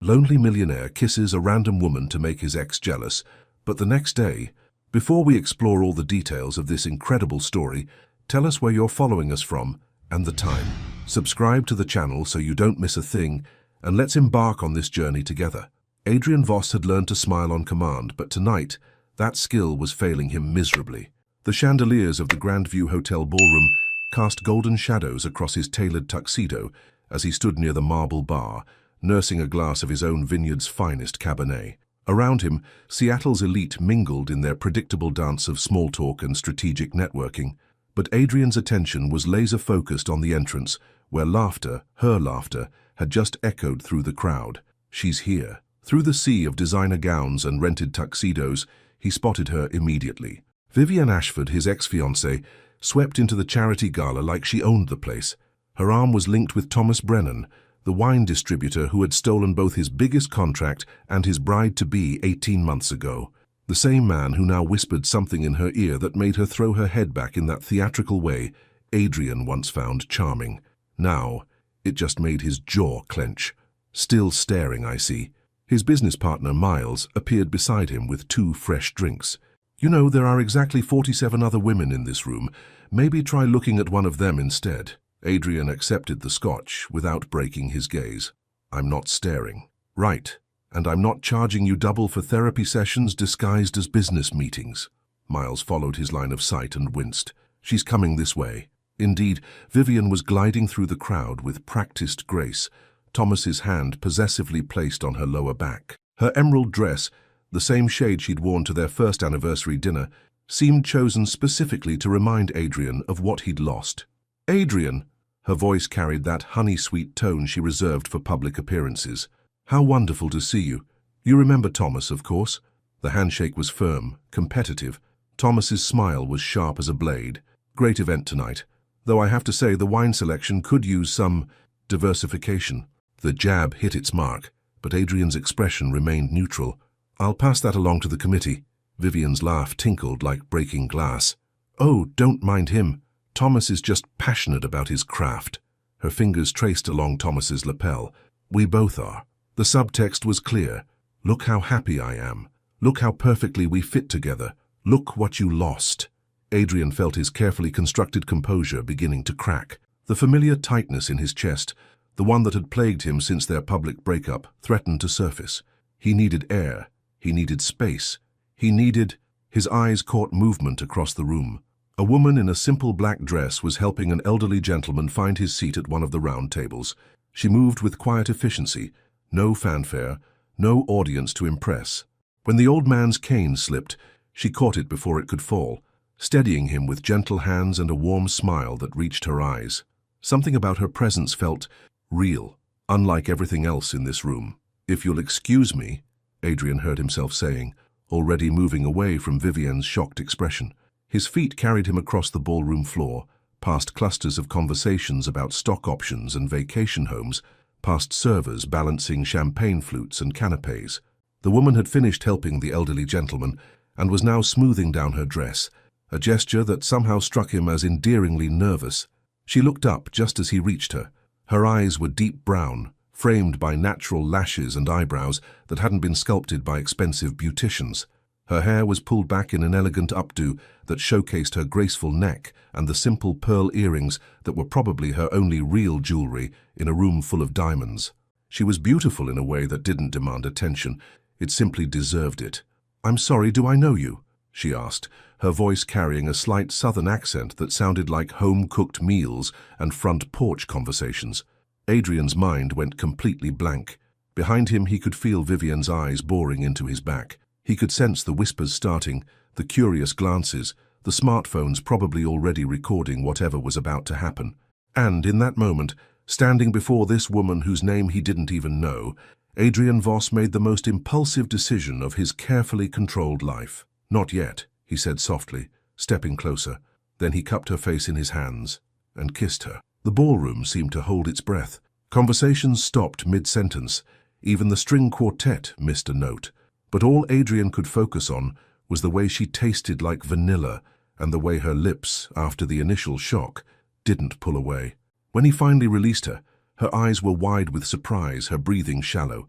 Lonely millionaire kisses a random woman to make his ex jealous, but the next day, before we explore all the details of this incredible story, tell us where you're following us from and the time. Subscribe to the channel so you don't miss a thing, and let's embark on this journey together. Adrian Voss had learned to smile on command, but tonight, that skill was failing him miserably. The chandeliers of the Grandview Hotel ballroom cast golden shadows across his tailored tuxedo as he stood near the marble bar, nursing a glass of his own vineyard's finest Cabernet. Around him, Seattle's elite mingled in their predictable dance of small talk and strategic networking. But Adrian's attention was laser-focused on the entrance, where laughter, her laughter, had just echoed through the crowd. She's here. Through the sea of designer gowns and rented tuxedos, he spotted her immediately. Vivian Ashford, his ex-fiancée, swept into the charity gala like she owned the place. Her arm was linked with Thomas Brennan, the wine distributor who had stolen both his biggest contract and his bride-to-be 18 months ago. The same man who now whispered something in her ear that made her throw her head back in that theatrical way Adrian once found charming. Now, it just made his jaw clench. Still staring, I see. His business partner, Miles, appeared beside him with 2 fresh drinks. You know, there are exactly 47 other women in this room. Maybe try looking at one of them instead. Adrian accepted the scotch without breaking his gaze. I'm not staring. Right. And I'm not charging you double for therapy sessions disguised as business meetings. Miles followed his line of sight and winced. She's coming this way. Indeed, Vivian was gliding through the crowd with practiced grace, Thomas's hand possessively placed on her lower back. Her emerald dress, the same shade she'd worn to their first anniversary dinner, seemed chosen specifically to remind Adrian of what he'd lost. Adrian! Her voice carried that honey-sweet tone she reserved for public appearances. How wonderful to see you. You remember Thomas, of course? The handshake was firm, competitive. Thomas's smile was sharp as a blade. Great event tonight. Though I have to say the wine selection could use some diversification. The jab hit its mark, but Adrian's expression remained neutral. I'll pass that along to the committee. Vivian's laugh tinkled like breaking glass. Oh, don't mind him. Thomas is just passionate about his craft. Her fingers traced along Thomas's lapel. We both are. The subtext was clear. Look how happy I am. Look how perfectly we fit together. Look what you lost. Adrian felt his carefully constructed composure beginning to crack. The familiar tightness in his chest, the one that had plagued him since their public breakup, threatened to surface. He needed air. He needed space. His eyes caught movement across the room. A woman in a simple black dress was helping an elderly gentleman find his seat at one of the round tables. She moved with quiet efficiency, no fanfare, no audience to impress. When the old man's cane slipped, she caught it before it could fall, steadying him with gentle hands and a warm smile that reached her eyes. Something about her presence felt real, unlike everything else in this room. If you'll excuse me, Adrian heard himself saying, already moving away from Vivian's shocked expression. His feet carried him across the ballroom floor, past clusters of conversations about stock options and vacation homes, past servers balancing champagne flutes and canapes. The woman had finished helping the elderly gentleman and was now smoothing down her dress, a gesture that somehow struck him as endearingly nervous. She looked up just as he reached her. Her eyes were deep brown, framed by natural lashes and eyebrows that hadn't been sculpted by expensive beauticians. Her hair was pulled back in an elegant updo that showcased her graceful neck and the simple pearl earrings that were probably her only real jewelry in a room full of diamonds. She was beautiful in a way that didn't demand attention. It simply deserved it. "I'm sorry, do I know you?" she asked, her voice carrying a slight southern accent that sounded like home-cooked meals and front porch conversations. Adrian's mind went completely blank. Behind him he could feel Vivian's eyes boring into his back. He could sense the whispers starting, the curious glances, the smartphones probably already recording whatever was about to happen. And in that moment, standing before this woman whose name he didn't even know, Adrian Voss made the most impulsive decision of his carefully controlled life. "Not yet," he said softly, stepping closer. Then he cupped her face in his hands and kissed her. The ballroom seemed to hold its breath. Conversations stopped mid-sentence. Even the string quartet missed a note. But all Adrian could focus on was the way she tasted like vanilla and the way her lips, after the initial shock, didn't pull away. When he finally released her, her eyes were wide with surprise, her breathing shallow.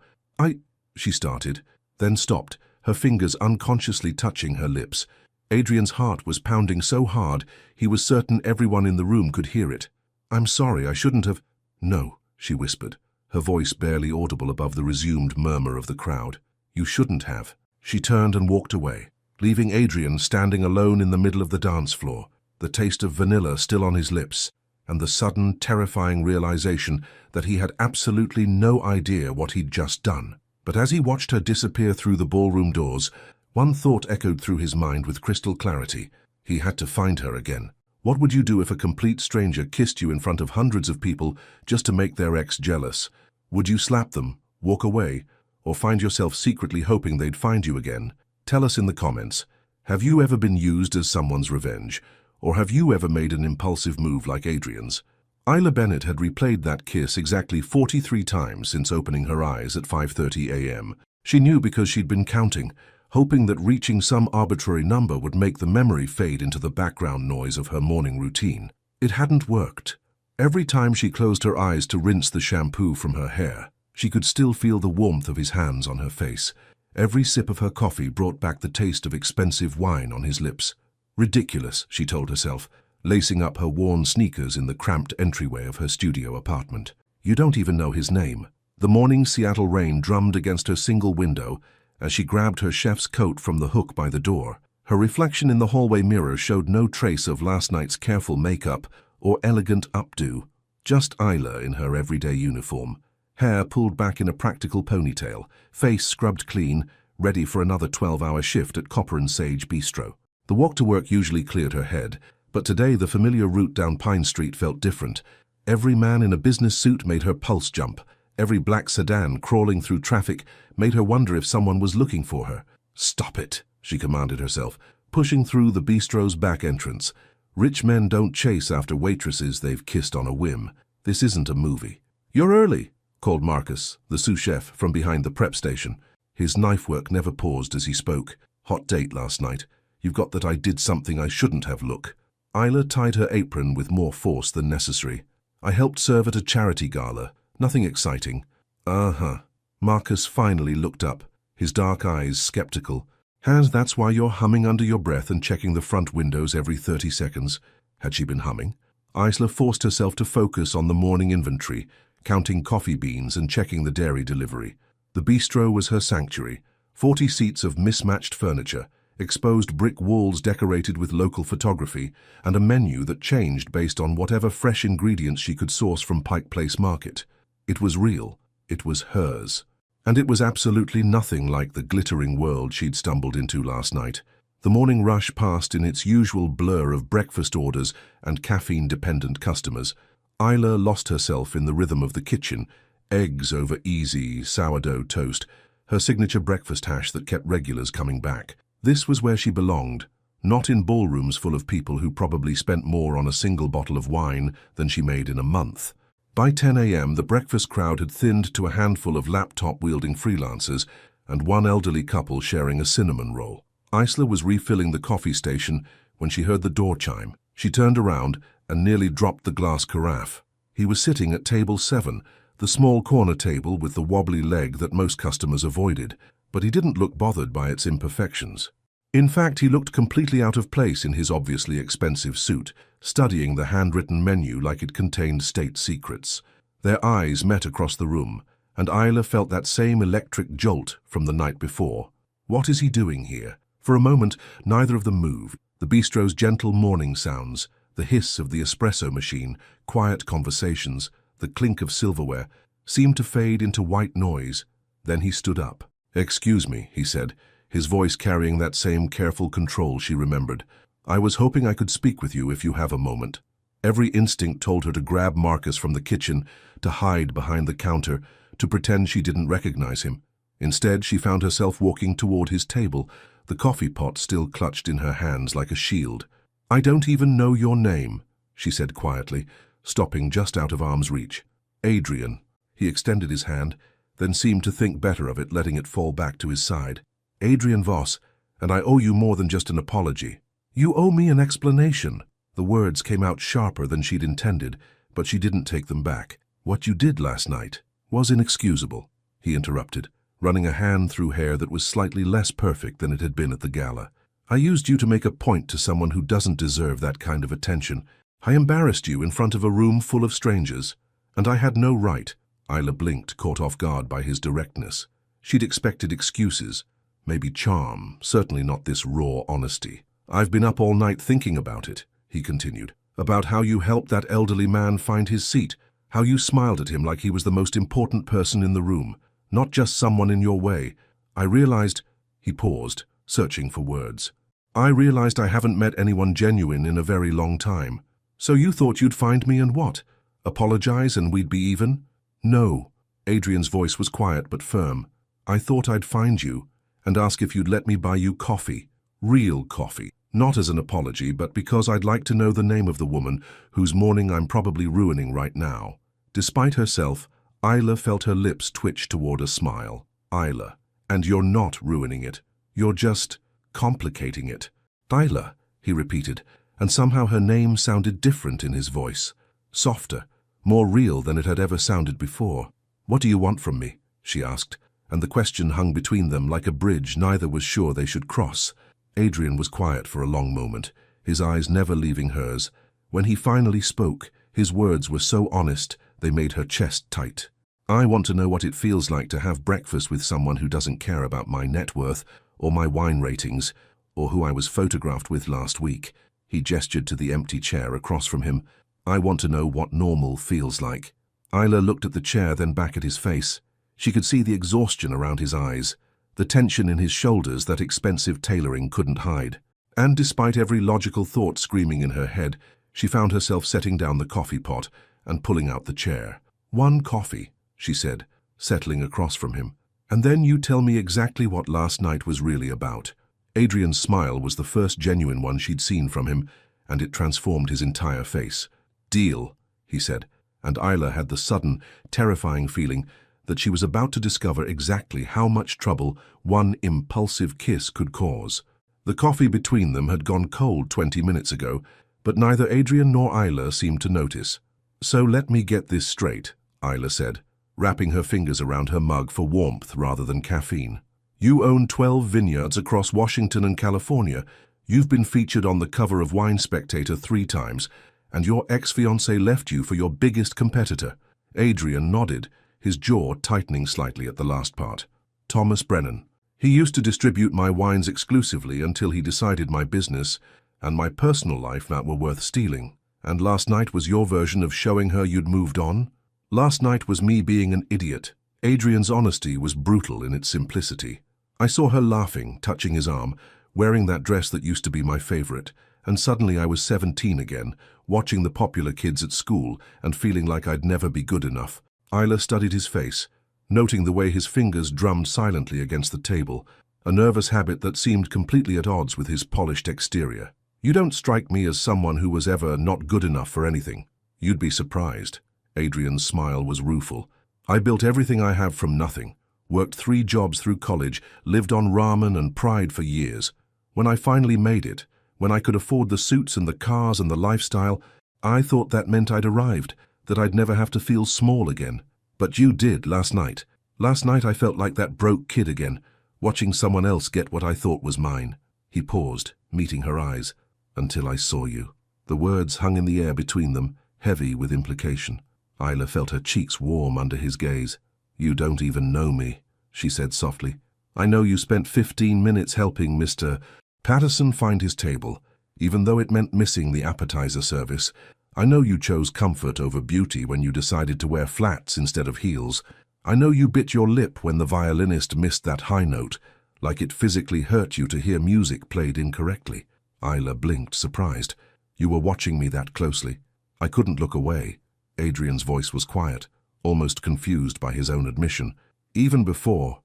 She started, then stopped, her fingers unconsciously touching her lips. Adrian's heart was pounding so hard, he was certain everyone in the room could hear it. "I'm sorry, I shouldn't have—" "No," she whispered, her voice barely audible above the resumed murmur of the crowd. "You shouldn't have." She turned and walked away, leaving Adrian standing alone in the middle of the dance floor, the taste of vanilla still on his lips, and the sudden, terrifying realization that he had absolutely no idea what he'd just done. But as he watched her disappear through the ballroom doors, one thought echoed through his mind with crystal clarity. He had to find her again. What would you do if a complete stranger kissed you in front of hundreds of people just to make their ex jealous? Would you slap them, walk away, or find yourself secretly hoping they'd find you again? Tell us in the comments. Have you ever been used as someone's revenge? Or have you ever made an impulsive move like Adrian's? Isla Bennett had replayed that kiss exactly 43 times since opening her eyes at 5:30 a.m. She knew because she'd been counting, hoping that reaching some arbitrary number would make the memory fade into the background noise of her morning routine. It hadn't worked. Every time she closed her eyes to rinse the shampoo from her hair, she could still feel the warmth of his hands on her face. Every sip of her coffee brought back the taste of expensive wine on his lips. Ridiculous, she told herself, lacing up her worn sneakers in the cramped entryway of her studio apartment. You don't even know his name. The morning Seattle rain drummed against her single window as she grabbed her chef's coat from the hook by the door. Her reflection in the hallway mirror showed no trace of last night's careful makeup or elegant updo, just Isla in her everyday uniform, hair pulled back in a practical ponytail, face scrubbed clean, ready for another 12-hour shift at Copper and Sage Bistro. The walk to work usually cleared her head, but today the familiar route down Pine Street felt different. Every man in a business suit made her pulse jump. Every black sedan crawling through traffic made her wonder if someone was looking for her. "Stop it," she commanded herself, pushing through the bistro's back entrance. Rich men don't chase after waitresses they've kissed on a whim. This isn't a movie. "You're early," called Marcus, the sous chef, from behind the prep station. His knife work never paused as he spoke. "Hot date last night. You've got that I did something I shouldn't have look." Isla tied her apron with more force than necessary. "I helped serve at a charity gala. Nothing exciting." "Uh-huh." Marcus finally looked up, his dark eyes skeptical. That's why you're humming under your breath and checking the front windows every 30 seconds. Had she been humming? Isla forced herself to focus on the morning inventory, counting coffee beans and checking the dairy delivery. The bistro was her sanctuary. 40 seats of mismatched furniture, exposed brick walls decorated with local photography, and a menu that changed based on whatever fresh ingredients she could source from Pike Place Market. It was real. It was hers. And it was absolutely nothing like the glittering world she'd stumbled into last night. The morning rush passed in its usual blur of breakfast orders and caffeine-dependent customers. Isla lost herself in the rhythm of the kitchen, eggs over easy, sourdough toast, her signature breakfast hash that kept regulars coming back. This was where she belonged, not in ballrooms full of people who probably spent more on a single bottle of wine than she made in a month. By 10 a.m., the breakfast crowd had thinned to a handful of laptop-wielding freelancers and one elderly couple sharing a cinnamon roll. Isla was refilling the coffee station when she heard the door chime. She turned around and nearly dropped the glass carafe. He was sitting at table 7, the small corner table with the wobbly leg that most customers avoided, but he didn't look bothered by its imperfections. In fact, he looked completely out of place in his obviously expensive suit, studying the handwritten menu like it contained state secrets. Their eyes met across the room, and Isla felt that same electric jolt from the night before. What is he doing here? For a moment, neither of them moved. The bistro's gentle morning sounds, the hiss of the espresso machine, quiet conversations, the clink of silverware, seemed to fade into white noise. Then he stood up. "Excuse me," he said, his voice carrying that same careful control she remembered. "I was hoping I could speak with you if you have a moment." Every instinct told her to grab Marcus from the kitchen, to hide behind the counter, to pretend she didn't recognize him. Instead, she found herself walking toward his table, the coffee pot still clutched in her hands like a shield. "I don't even know your name," she said quietly, stopping just out of arm's reach. "Adrian." He extended his hand, then seemed to think better of it, letting it fall back to his side. "Adrian Voss, and I owe you more than just an apology." "You owe me an explanation." The words came out sharper than she'd intended, but she didn't take them back. "What you did last night was inexcusable," he interrupted, running a hand through hair that was slightly less perfect than it had been at the gala. "I used you to make a point to someone who doesn't deserve that kind of attention. I embarrassed you in front of a room full of strangers, and I had no right." Isla blinked, caught off guard by his directness. She'd expected excuses, maybe charm, certainly not this raw honesty. "I've been up all night thinking about it," he continued, "about how you helped that elderly man find his seat, how you smiled at him like he was the most important person in the room, not just someone in your way. I realized—" He paused, searching for words. "I realized I haven't met anyone genuine in a very long time. So you thought you'd find me and what? Apologize and we'd be even?" "No." Adrian's voice was quiet but firm. "I thought I'd find you and ask if you'd let me buy you coffee. Real coffee. Not as an apology, but because I'd like to know the name of the woman whose morning I'm probably ruining right now." Despite herself, Isla felt her lips twitch toward a smile. "Isla, and you're not ruining it. You're just complicating it." "Isla," he repeated, and somehow her name sounded different in his voice. Softer, more real than it had ever sounded before. "What do you want from me?" she asked, and the question hung between them like a bridge neither was sure they should cross. Adrian was quiet for a long moment, his eyes never leaving hers. When he finally spoke, his words were so honest they made her chest tight. "I want to know what it feels like to have breakfast with someone who doesn't care about my net worth or my wine ratings or who I was photographed with last week." He gestured to the empty chair across from him. "I want to know what normal feels like." Isla looked at the chair, then back at his face. She could see the exhaustion around his eyes, the tension in his shoulders that expensive tailoring couldn't hide. And despite every logical thought screaming in her head, she found herself setting down the coffee pot and pulling out the chair. "One coffee," she said, settling across from him. "And then you tell me exactly what last night was really about." Adrian's smile was the first genuine one she'd seen from him, and it transformed his entire face. "Deal," he said, and Isla had the sudden, terrifying feeling that she was about to discover exactly how much trouble one impulsive kiss could cause. The coffee between them had gone cold 20 minutes ago, but neither Adrian nor Isla seemed to notice. "So let me get this straight," Isla said, wrapping her fingers around her mug for warmth rather than caffeine. "You own 12 vineyards across Washington and California. You've been featured on the cover of Wine Spectator 3 times, and your ex-fiancé left you for your biggest competitor." Adrian nodded, his jaw tightening slightly at the last part. "Thomas Brennan. He used to distribute my wines exclusively until he decided my business and my personal life that were worth stealing. And last night was your version of showing her you'd moved on?" "Last night was me being an idiot." Adrian's honesty was brutal in its simplicity. "I saw her laughing, touching his arm, wearing that dress that used to be my favorite, and suddenly I was 17 again, watching the popular kids at school and feeling like I'd never be good enough." Isla studied his face, noting the way his fingers drummed silently against the table, a nervous habit that seemed completely at odds with his polished exterior. "You don't strike me as someone who was ever not good enough for anything." "You'd be surprised." Adrian's smile was rueful. "I built everything I have from nothing, worked 3 jobs through college, lived on ramen and pride for years. When I finally made it, when I could afford the suits and the cars and the lifestyle, I thought that meant I'd arrived, that I'd never have to feel small again. But you did last night. Last night I felt like that broke kid again, watching someone else get what I thought was mine." He paused, meeting her eyes. "Until I saw you." The words hung in the air between them, heavy with implication. Isla felt her cheeks warm under his gaze. "You don't even know me," she said softly. "I know you spent 15 minutes helping Mr. Patterson find his table, even though it meant missing the appetizer service. I know you chose comfort over beauty when you decided to wear flats instead of heels. I know you bit your lip when the violinist missed that high note, like it physically hurt you to hear music played incorrectly." Isla blinked, surprised. "You were watching me that closely." "I couldn't look away." Adrian's voice was quiet, almost confused by his own admission. "Even before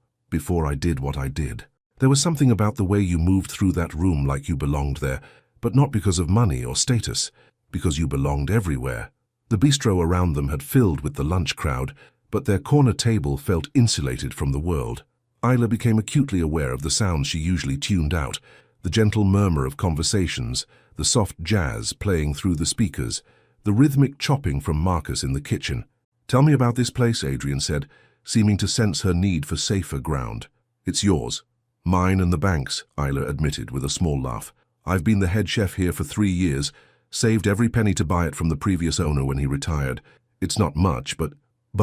I did what I did. There was something about the way you moved through that room like you belonged there, but not because of money or status, because you belonged everywhere." The bistro around them had filled with the lunch crowd, but their corner table felt insulated from the world. Isla became acutely aware of the sounds she usually tuned out, the gentle murmur of conversations, the soft jazz playing through the speakers, the rhythmic chopping from Marcus in the kitchen. "Tell me about this place," Adrian said, seeming to sense her need for safer ground. "It's yours." "Mine and the bank's," Isla admitted with a small laugh. "I've been the head chef here for 3 years, saved every penny to buy it from the previous owner when he retired. It's not much, but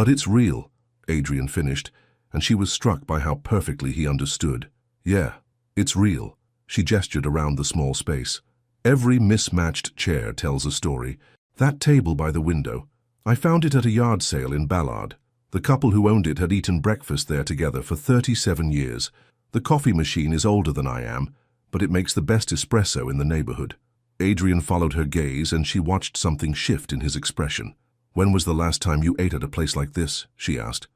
it's real," Adrian finished, and she was struck by how perfectly he understood. "Yeah, it's real." She gestured around the small space. "Every mismatched chair tells a story. That table by the window, I found it at a yard sale in Ballard. The couple who owned it had eaten breakfast there together for 37 years. The coffee machine is older than I am, but it makes the best espresso in the neighborhood." Adrian followed her gaze, and she watched something shift in his expression. "When was the last time you ate at a place like this?" she asked.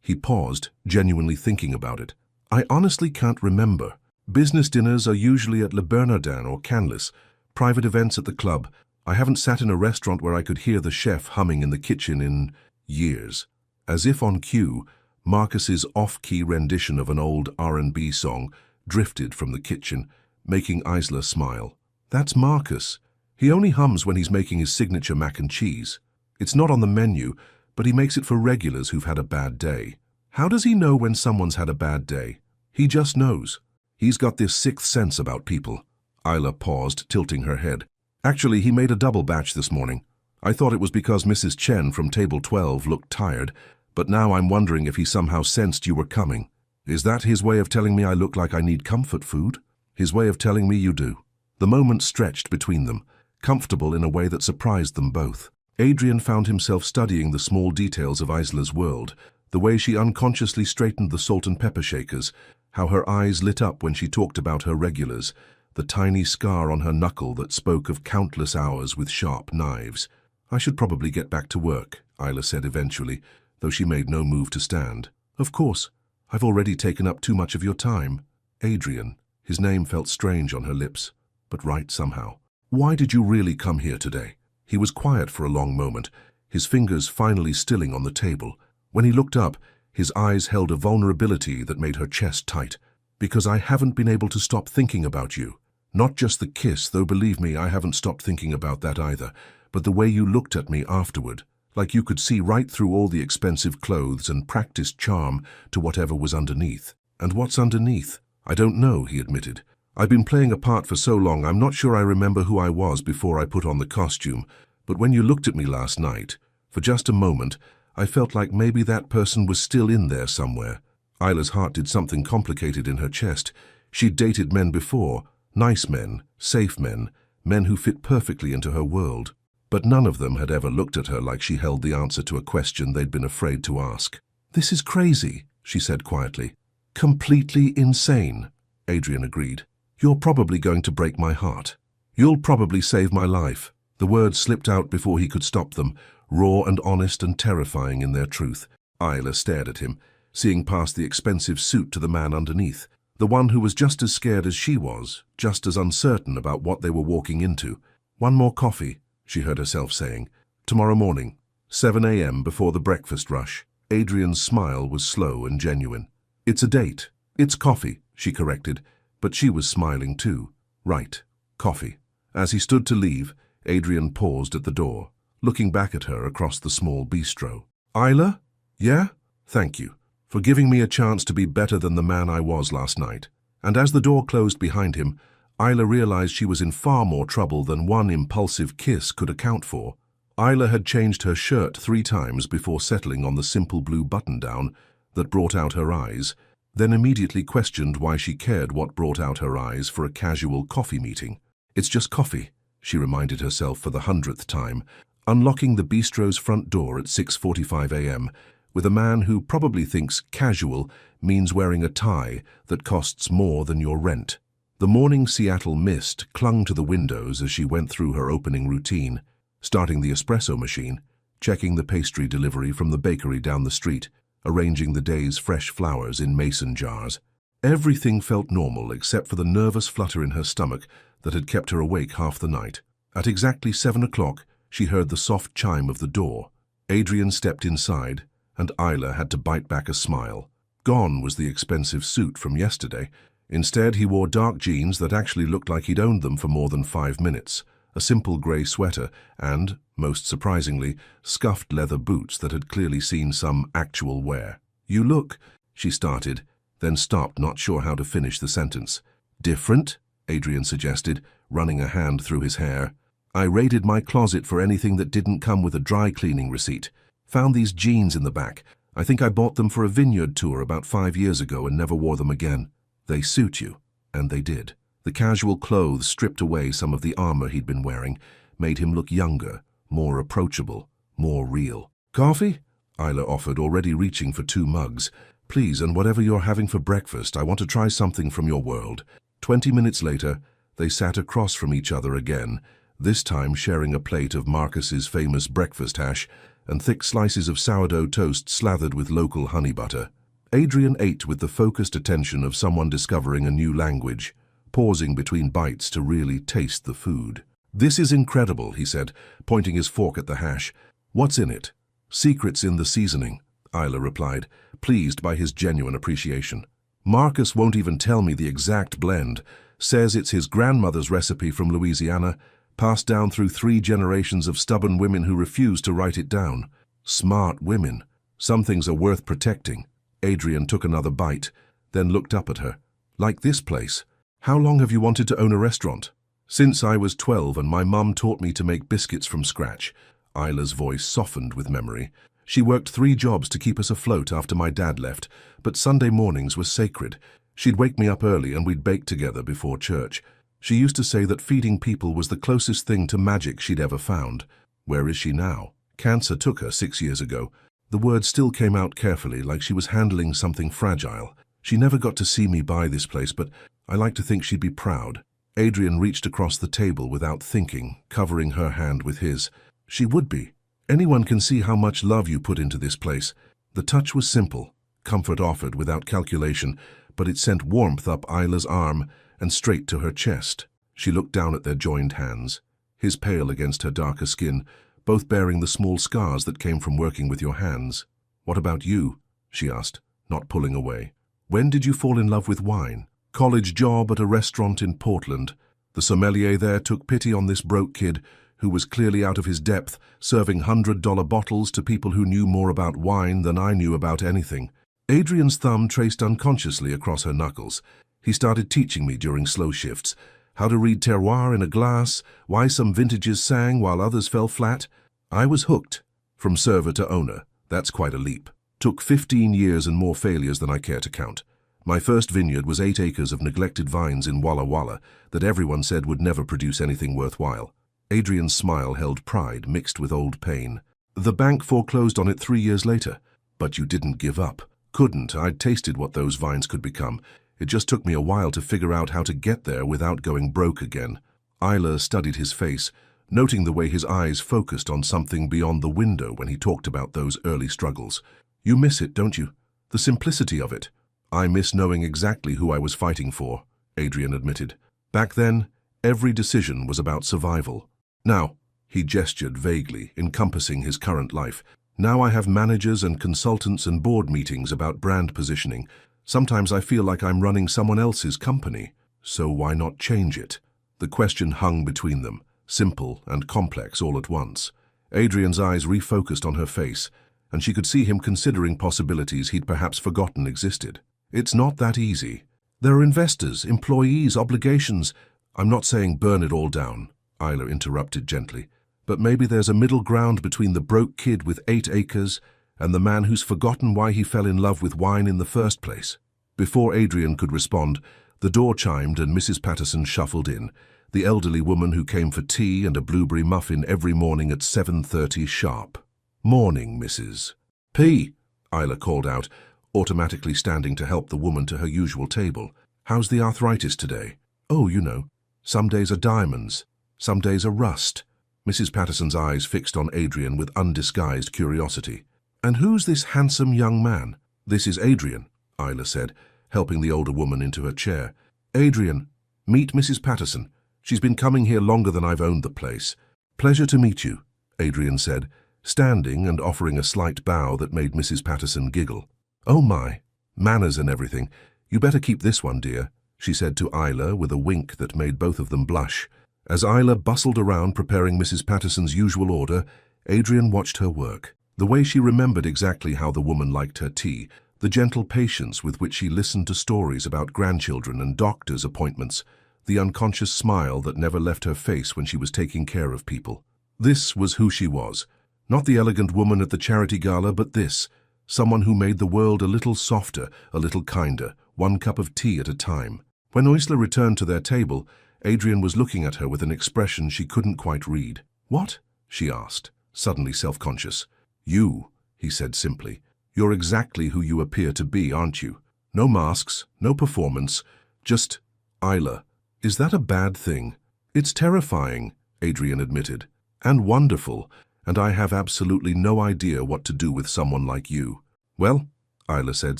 He paused, genuinely thinking about it. "I honestly can't remember. Business dinners are usually at Le Bernardin or Canlis, private events at the club. I haven't sat in a restaurant where I could hear the chef humming in the kitchen in years." As if on cue, Marcus's off-key rendition of an old R&B song drifted from the kitchen, making Isla smile. "That's Marcus. He only hums when he's making his signature mac and cheese. It's not on the menu, but he makes it for regulars who've had a bad day." "How does he know when someone's had a bad day?" "He just knows. He's got this sixth sense about people." Isla paused, tilting her head. "Actually, he made a double batch this morning. I thought it was because Mrs. Chen from table 12 looked tired, but now I'm wondering if he somehow sensed you were coming. Is that his way of telling me I look like I need comfort food? His way of telling me you do." The moment stretched between them, comfortable in a way that surprised them both. Adrian found himself studying the small details of Isla's world, the way she unconsciously straightened the salt and pepper shakers, how her eyes lit up when she talked about her regulars, the tiny scar on her knuckle that spoke of countless hours with sharp knives. "I should probably get back to work," Isla said eventually, though she made no move to stand. "Of course. I've already taken up too much of your time." "Adrian." His name felt strange on her lips, but right somehow. "Why did you really come here today?" He was quiet for a long moment, his fingers finally stilling on the table. When he looked up, his eyes held a vulnerability that made her chest tight. "Because I haven't been able to stop thinking about you. Not just the kiss, though believe me, I haven't stopped thinking about that either, but the way you looked at me afterward, like you could see right through all the expensive clothes and practiced charm to whatever was underneath." "And what's underneath?" "I don't know," he admitted. "I've been playing a part for so long I'm not sure I remember who I was before I put on the costume, but when you looked at me last night, for just a moment, I felt like maybe that person was still in there somewhere." Isla's heart did something complicated in her chest. She'd dated men before, nice men, safe men, men who fit perfectly into her world. But none of them had ever looked at her like she held the answer to a question they'd been afraid to ask. "This is crazy," she said quietly. "Completely insane," Adrian agreed. "You're probably going to break my heart. You'll probably save my life." The words slipped out before he could stop them, raw and honest and terrifying in their truth. Isla stared at him, seeing past the expensive suit to the man underneath, the one who was just as scared as she was, just as uncertain about what they were walking into. "One more coffee," she heard herself saying. "Tomorrow morning, 7 a.m. before the breakfast rush." Adrian's smile was slow and genuine. "It's a date. It's coffee," she corrected, but she was smiling too. "Right, coffee." As he stood to leave, Adrian paused at the door, looking back at her across the small bistro. "Isla? Yeah? Thank you for giving me a chance to be better than the man I was last night." And as the door closed behind him, Isla realized she was in far more trouble than one impulsive kiss could account for. Isla had changed her shirt 3 times before settling on the simple blue button-down that brought out her eyes, then immediately questioned why she cared what brought out her eyes for a casual coffee meeting. "It's just coffee," she reminded herself for the 100th time, unlocking the bistro's front door at 6:45 a.m. with a man who probably thinks casual means wearing a tie that costs more than your rent. The morning Seattle mist clung to the windows as she went through her opening routine, starting the espresso machine, checking the pastry delivery from the bakery down the street, arranging the day's fresh flowers in mason jars. Everything felt normal except for the nervous flutter in her stomach that had kept her awake half the night. At exactly 7 o'clock, she heard the soft chime of the door. Adrian stepped inside, and Isla had to bite back a smile. Gone was the expensive suit from yesterday. Instead, he wore dark jeans that actually looked like he'd owned them for more than 5 minutes, a simple grey sweater, and, most surprisingly, scuffed leather boots that had clearly seen some actual wear. "You look," she started, then stopped, not sure how to finish the sentence. "Different?" Adrian suggested, running a hand through his hair. "I raided my closet for anything that didn't come with a dry cleaning receipt. Found these jeans in the back. I think I bought them for a vineyard tour about 5 years ago and never wore them again. They suit you." And they did. The casual clothes stripped away some of the armor he'd been wearing, made him look younger, more approachable, more real. "Coffee?" Isla offered, already reaching for 2 mugs. "Please, and whatever you're having for breakfast, I want to try something from your world." 20 minutes later, they sat across from each other again, this time sharing a plate of Marcus's famous breakfast hash and thick slices of sourdough toast slathered with local honey butter. Adrian ate with the focused attention of someone discovering a new language, pausing between bites to really taste the food. "This is incredible," he said, pointing his fork at the hash. "What's in it?" "Secrets in the seasoning," Isla replied, pleased by his genuine appreciation. "Marcus won't even tell me the exact blend. Says it's his grandmother's recipe from Louisiana, passed down through 3 generations of stubborn women who refuse to write it down. Smart women. Some things are worth protecting." Adrian took another bite, then looked up at her. "Like this place. How long have you wanted to own a restaurant?" "Since I was 12 and my mum taught me to make biscuits from scratch." Isla's voice softened with memory. "She worked 3 jobs to keep us afloat after my dad left, but Sunday mornings were sacred. She'd wake me up early and we'd bake together before church. She used to say that feeding people was the closest thing to magic she'd ever found." "Where is she now?" "Cancer took her 6 years ago." The words still came out carefully, like she was handling something fragile. "She never got to see me buy this place, but I like to think she'd be proud." Adrian reached across the table without thinking, covering her hand with his. "She would be. Anyone can see how much love you put into this place." The touch was simple, comfort offered without calculation, but it sent warmth up Isla's arm and straight to her chest. She looked down at their joined hands, his pale against her darker skin, both bearing the small scars that came from working with your hands. "What about you?" she asked, not pulling away. "When did you fall in love with wine?" "College job at a restaurant in Portland. The sommelier there took pity on this broke kid who was clearly out of his depth, serving $100 bottles to people who knew more about wine than I knew about anything." Adrian's thumb traced unconsciously across her knuckles. "He started teaching me during slow shifts. How to read terroir in a glass, why some vintages sang while others fell flat. I was hooked. From server to owner. That's quite a leap. Took 15 years and more failures than I care to count. My first vineyard was 8 acres of neglected vines in Walla Walla that everyone said would never produce anything worthwhile." Adrian's smile held pride mixed with old pain. "The bank foreclosed on it 3 years later. But you didn't give up." "Couldn't. I'd tasted what those vines could become. It just took me a while to figure out how to get there without going broke again." Isla studied his face, noting the way his eyes focused on something beyond the window when he talked about those early struggles. "You miss it, don't you? The simplicity of it." "I miss knowing exactly who I was fighting for," Adrian admitted. "Back then, every decision was about survival. Now," he gestured vaguely, encompassing his current life, "now I have managers and consultants and board meetings about brand positioning. Sometimes I feel like I'm running someone else's company. So why not change it?" The question hung between them, simple and complex all at once. Adrian's eyes refocused on her face, and she could see him considering possibilities he'd perhaps forgotten existed. "It's not that easy. There are investors, employees, obligations." "I'm not saying burn it all down," Isla interrupted gently. "But maybe there's a middle ground between the broke kid with 8 acres and the man who's forgotten why he fell in love with wine in the first place." Before Adrian could respond, the door chimed and Mrs. Patterson shuffled in, the elderly woman who came for tea and a blueberry muffin every morning at 7:30 sharp. "Morning, Mrs. P," Isla called out, automatically standing to help the woman to her usual table. "How's the arthritis today?" "Oh, you know. Some days are diamonds, some days are rust." Mrs. Patterson's eyes fixed on Adrian with undisguised curiosity. "And who's this handsome young man?" "This is Adrian," Isla said, helping the older woman into her chair. "Adrian, meet Mrs. Patterson. She's been coming here longer than I've owned the place." "Pleasure to meet you," Adrian said, standing and offering a slight bow that made Mrs. Patterson giggle. "Oh my, manners and everything. You better keep this one, dear," she said to Isla with a wink that made both of them blush. As Isla bustled around preparing Mrs. Patterson's usual order, Adrian watched her work. The way she remembered exactly how the woman liked her tea, the gentle patience with which she listened to stories about grandchildren and doctor's appointments, the unconscious smile that never left her face when she was taking care of people. This was who she was. Not the elegant woman at the charity gala, but this, someone who made the world a little softer, a little kinder, one cup of tea at a time. When Isla returned to their table, Adrian was looking at her with an expression she couldn't quite read. "What?" she asked, suddenly self-conscious. "You," he said simply. "You're exactly who you appear to be, aren't you? No masks, no performance, just Isla. Is that a bad thing?" "It's terrifying," Adrian admitted. "And wonderful, and I have absolutely no idea what to do with someone like you." "Well," Isla said,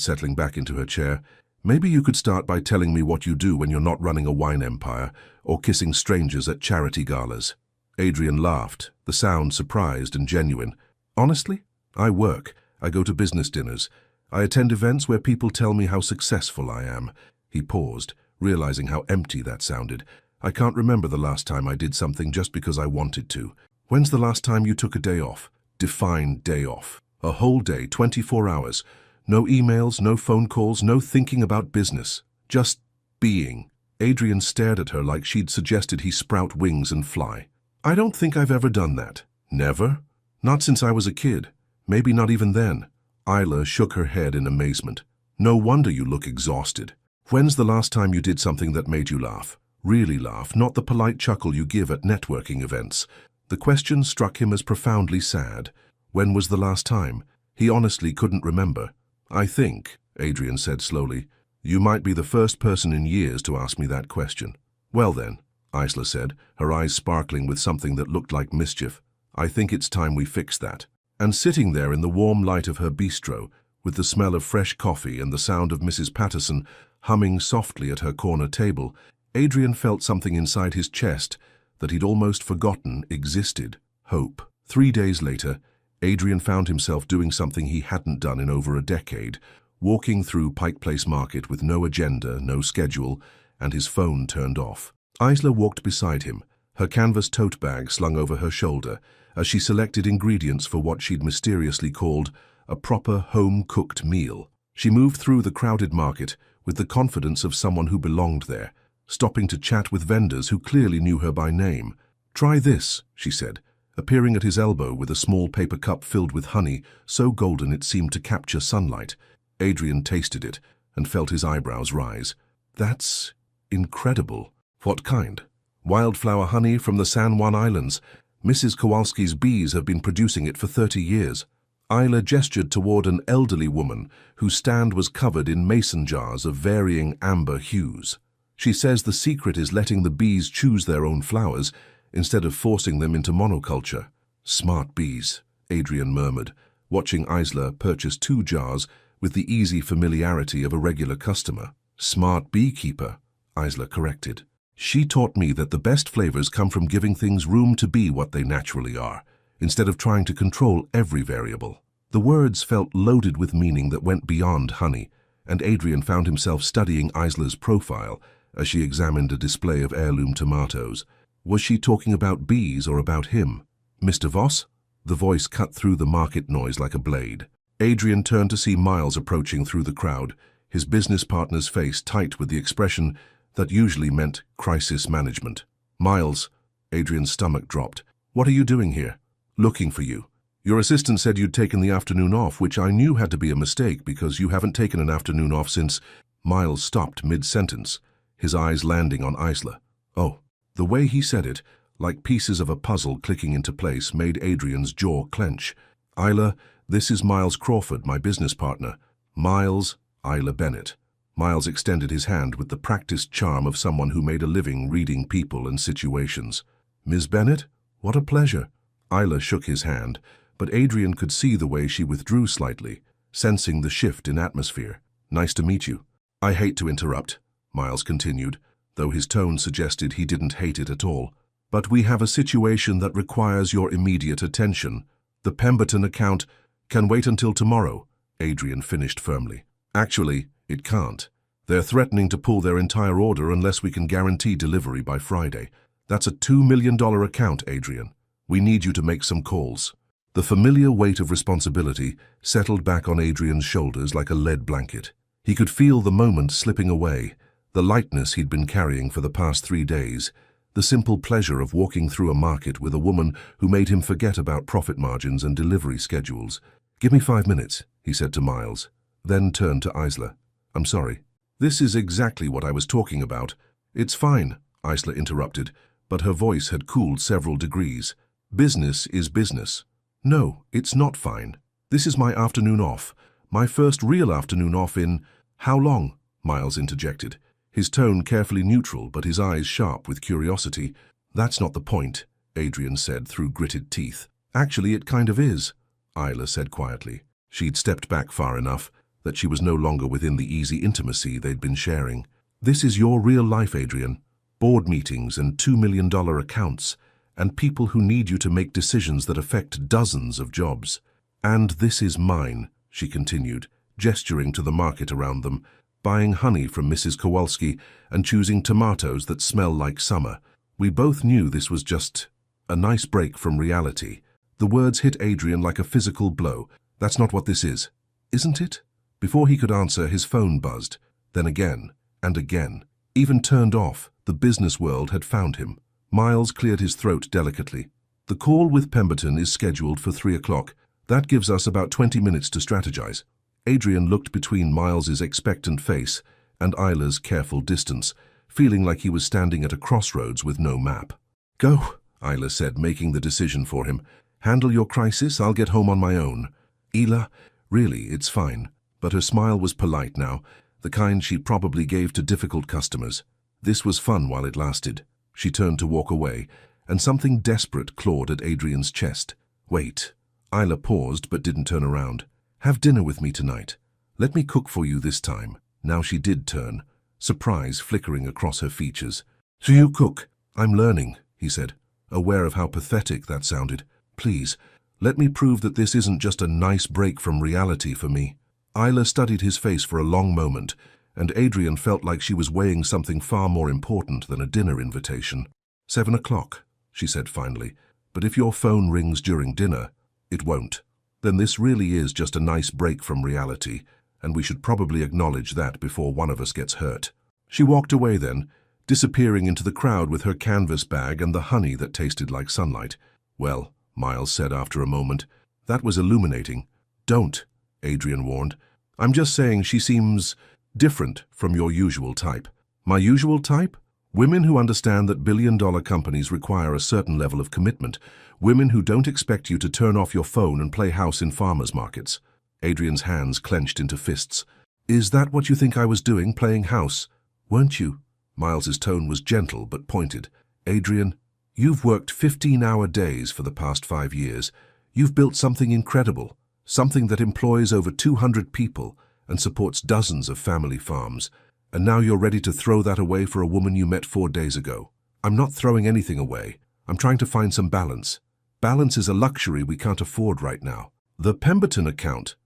settling back into her chair, "maybe you could start by telling me what you do when you're not running a wine empire or kissing strangers at charity galas." Adrian laughed, the sound surprised and genuine. "Honestly, I work. I go to business dinners. I attend events where people tell me how successful I am." He paused, realizing how empty that sounded. "I can't remember the last time I did something just because I wanted to." "When's the last time you took a day off?" "Define day off." "A whole day, 24 hours. No emails, no phone calls, no thinking about business. Just being." Adrian stared at her like she'd suggested he sprout wings and fly. "I don't think I've ever done that." "Never?" "Not since I was a kid. Maybe not even then." Isla shook her head in amazement. "No wonder you look exhausted. When's the last time you did something that made you laugh? Really laugh, not the polite chuckle you give at networking events." The question struck him as profoundly sad. When was the last time? He honestly couldn't remember. "I think," Adrian said slowly, "you might be the first person in years to ask me that question." "Well then," Isla said, her eyes sparkling with something that looked like mischief, "I think it's time we fix that." And sitting there in the warm light of her bistro, with the smell of fresh coffee and the sound of Mrs. Patterson humming softly at her corner table, Adrian felt something inside his chest that he'd almost forgotten existed: hope. 3 days later, Adrian found himself doing something he hadn't done in over a decade, walking through Pike Place Market with no agenda, no schedule, and his phone turned off. Isla walked beside him, her canvas tote bag slung over her shoulder, as she selected ingredients for what she'd mysteriously called a proper home-cooked meal. She moved through the crowded market with the confidence of someone who belonged there, stopping to chat with vendors who clearly knew her by name. "Try this," she said, appearing at his elbow with a small paper cup filled with honey, so golden it seemed to capture sunlight. Adrian tasted it and felt his eyebrows rise. "That's incredible." "What kind?" "Wildflower honey from the San Juan Islands. Mrs. Kowalski's bees have been producing it for 30 years. Isla gestured toward an elderly woman whose stand was covered in mason jars of varying amber hues. "She says the secret is letting the bees choose their own flowers instead of forcing them into monoculture." "Smart bees," Adrian murmured, watching Isla purchase 2 jars with the easy familiarity of a regular customer. "Smart beekeeper," Isla corrected. "She taught me that the best flavors come from giving things room to be what they naturally are, instead of trying to control every variable." The words felt loaded with meaning that went beyond honey, and Adrian found himself studying Isla's profile as she examined a display of heirloom tomatoes. Was she talking about bees or about him? "Mr. Voss?" The voice cut through the market noise like a blade. Adrian turned to see Miles approaching through the crowd, his business partner's face tight with the expression that usually meant crisis management. "Miles," Adrian's stomach dropped. "What are you doing here?" "Looking for you. Your assistant said you'd taken the afternoon off, which I knew had to be a mistake because you haven't taken an afternoon off since—" Miles stopped mid-sentence, his eyes landing on Isla. "Oh." The way he said it, like pieces of a puzzle clicking into place, made Adrian's jaw clench. "Isla, this is Miles Crawford, my business partner." "Miles," Isla Bennett. Miles extended his hand with the practiced charm of someone who made a living reading people and situations. "Ms. Bennett, what a pleasure." Isla shook his hand, but Adrian could see the way she withdrew slightly, sensing the shift in atmosphere. "Nice to meet you." "I hate to interrupt," Miles continued, though his tone suggested he didn't hate it at all. "But we have a situation that requires your immediate attention. The Pemberton account can wait until tomorrow," Adrian finished firmly. "Actually, it can't. They're threatening to pull their entire order unless we can guarantee delivery by Friday." That's a $2 million account, Adrian. We need you to make some calls. The familiar weight of responsibility settled back on Adrian's shoulders like a lead blanket. He could feel the moment slipping away, the lightness he'd been carrying for the past 3 days, the simple pleasure of walking through a market with a woman who made him forget about profit margins and delivery schedules. "Give me 5 minutes," he said to Miles, then turned to Isla. "I'm sorry. This is exactly what I was talking about." "It's fine," Isla interrupted, but her voice had cooled several degrees. "Business is business." "No, it's not fine. This is my afternoon off. My first real afternoon off in—" "How long?" Miles interjected, his tone carefully neutral but his eyes sharp with curiosity. "That's not the point," Adrian said through gritted teeth. "Actually, it kind of is," Isla said quietly. She'd stepped back far enough that she was no longer within the easy intimacy they'd been sharing. "This is your real life, Adrian. Board meetings and $2 million accounts, and people who need you to make decisions that affect dozens of jobs. And this is mine," she continued, gesturing to the market around them, "buying honey from Mrs. Kowalski and choosing tomatoes that smell like summer. We both knew this was just a nice break from reality." The words hit Adrian like a physical blow. "That's not what this is, isn't it?" Before he could answer, his phone buzzed, then again and again. Even turned off, the business world had found him. Miles cleared his throat delicately. "The call with Pemberton is scheduled for 3 o'clock. That gives us about 20 minutes to strategize." Adrian looked between Miles's expectant face and Isla's careful distance, feeling like he was standing at a crossroads with no map. "Go," Isla said, making the decision for him. "Handle your crisis, I'll get home on my own." "Ela, really, it's fine." But her smile was polite now, the kind she probably gave to difficult customers. This was fun while it lasted. She turned to walk away, and something desperate clawed at Adrian's chest. "Wait." Isla paused but didn't turn around. "Have dinner with me tonight. Let me cook for you this time." Now she did turn, surprise flickering across her features. "Do you cook?" "I'm learning," he said, aware of how pathetic that sounded. "Please, let me prove that this isn't just a nice break from reality for me." Isla studied his face for a long moment, and Adrian felt like she was weighing something far more important than a dinner invitation. 7 o'clock, she said finally, "but if your phone rings during dinner, it won't. Then this really is just a nice break from reality, and we should probably acknowledge that before one of us gets hurt." She walked away then, disappearing into the crowd with her canvas bag and the honey that tasted like sunlight. "Well," Miles said after a moment, "that was illuminating." "Don't," Adrian warned. "I'm just saying she seems different from your usual type." "My usual type? Women who understand that billion-dollar companies require a certain level of commitment. Women who don't expect you to turn off your phone and play house in farmers markets." Adrian's hands clenched into fists. "Is that what you think I was doing, playing house? Weren't you?" Miles's tone was gentle but pointed. "Adrian, you've worked 15-hour days for the past 5 years. You've built something incredible, something that employs over 200 people and supports dozens of family farms. And now you're ready to throw that away for a woman you met 4 days ago." "I'm not throwing anything away. I'm trying to find some balance. Balance is a luxury we can't afford right now." "The Pemberton account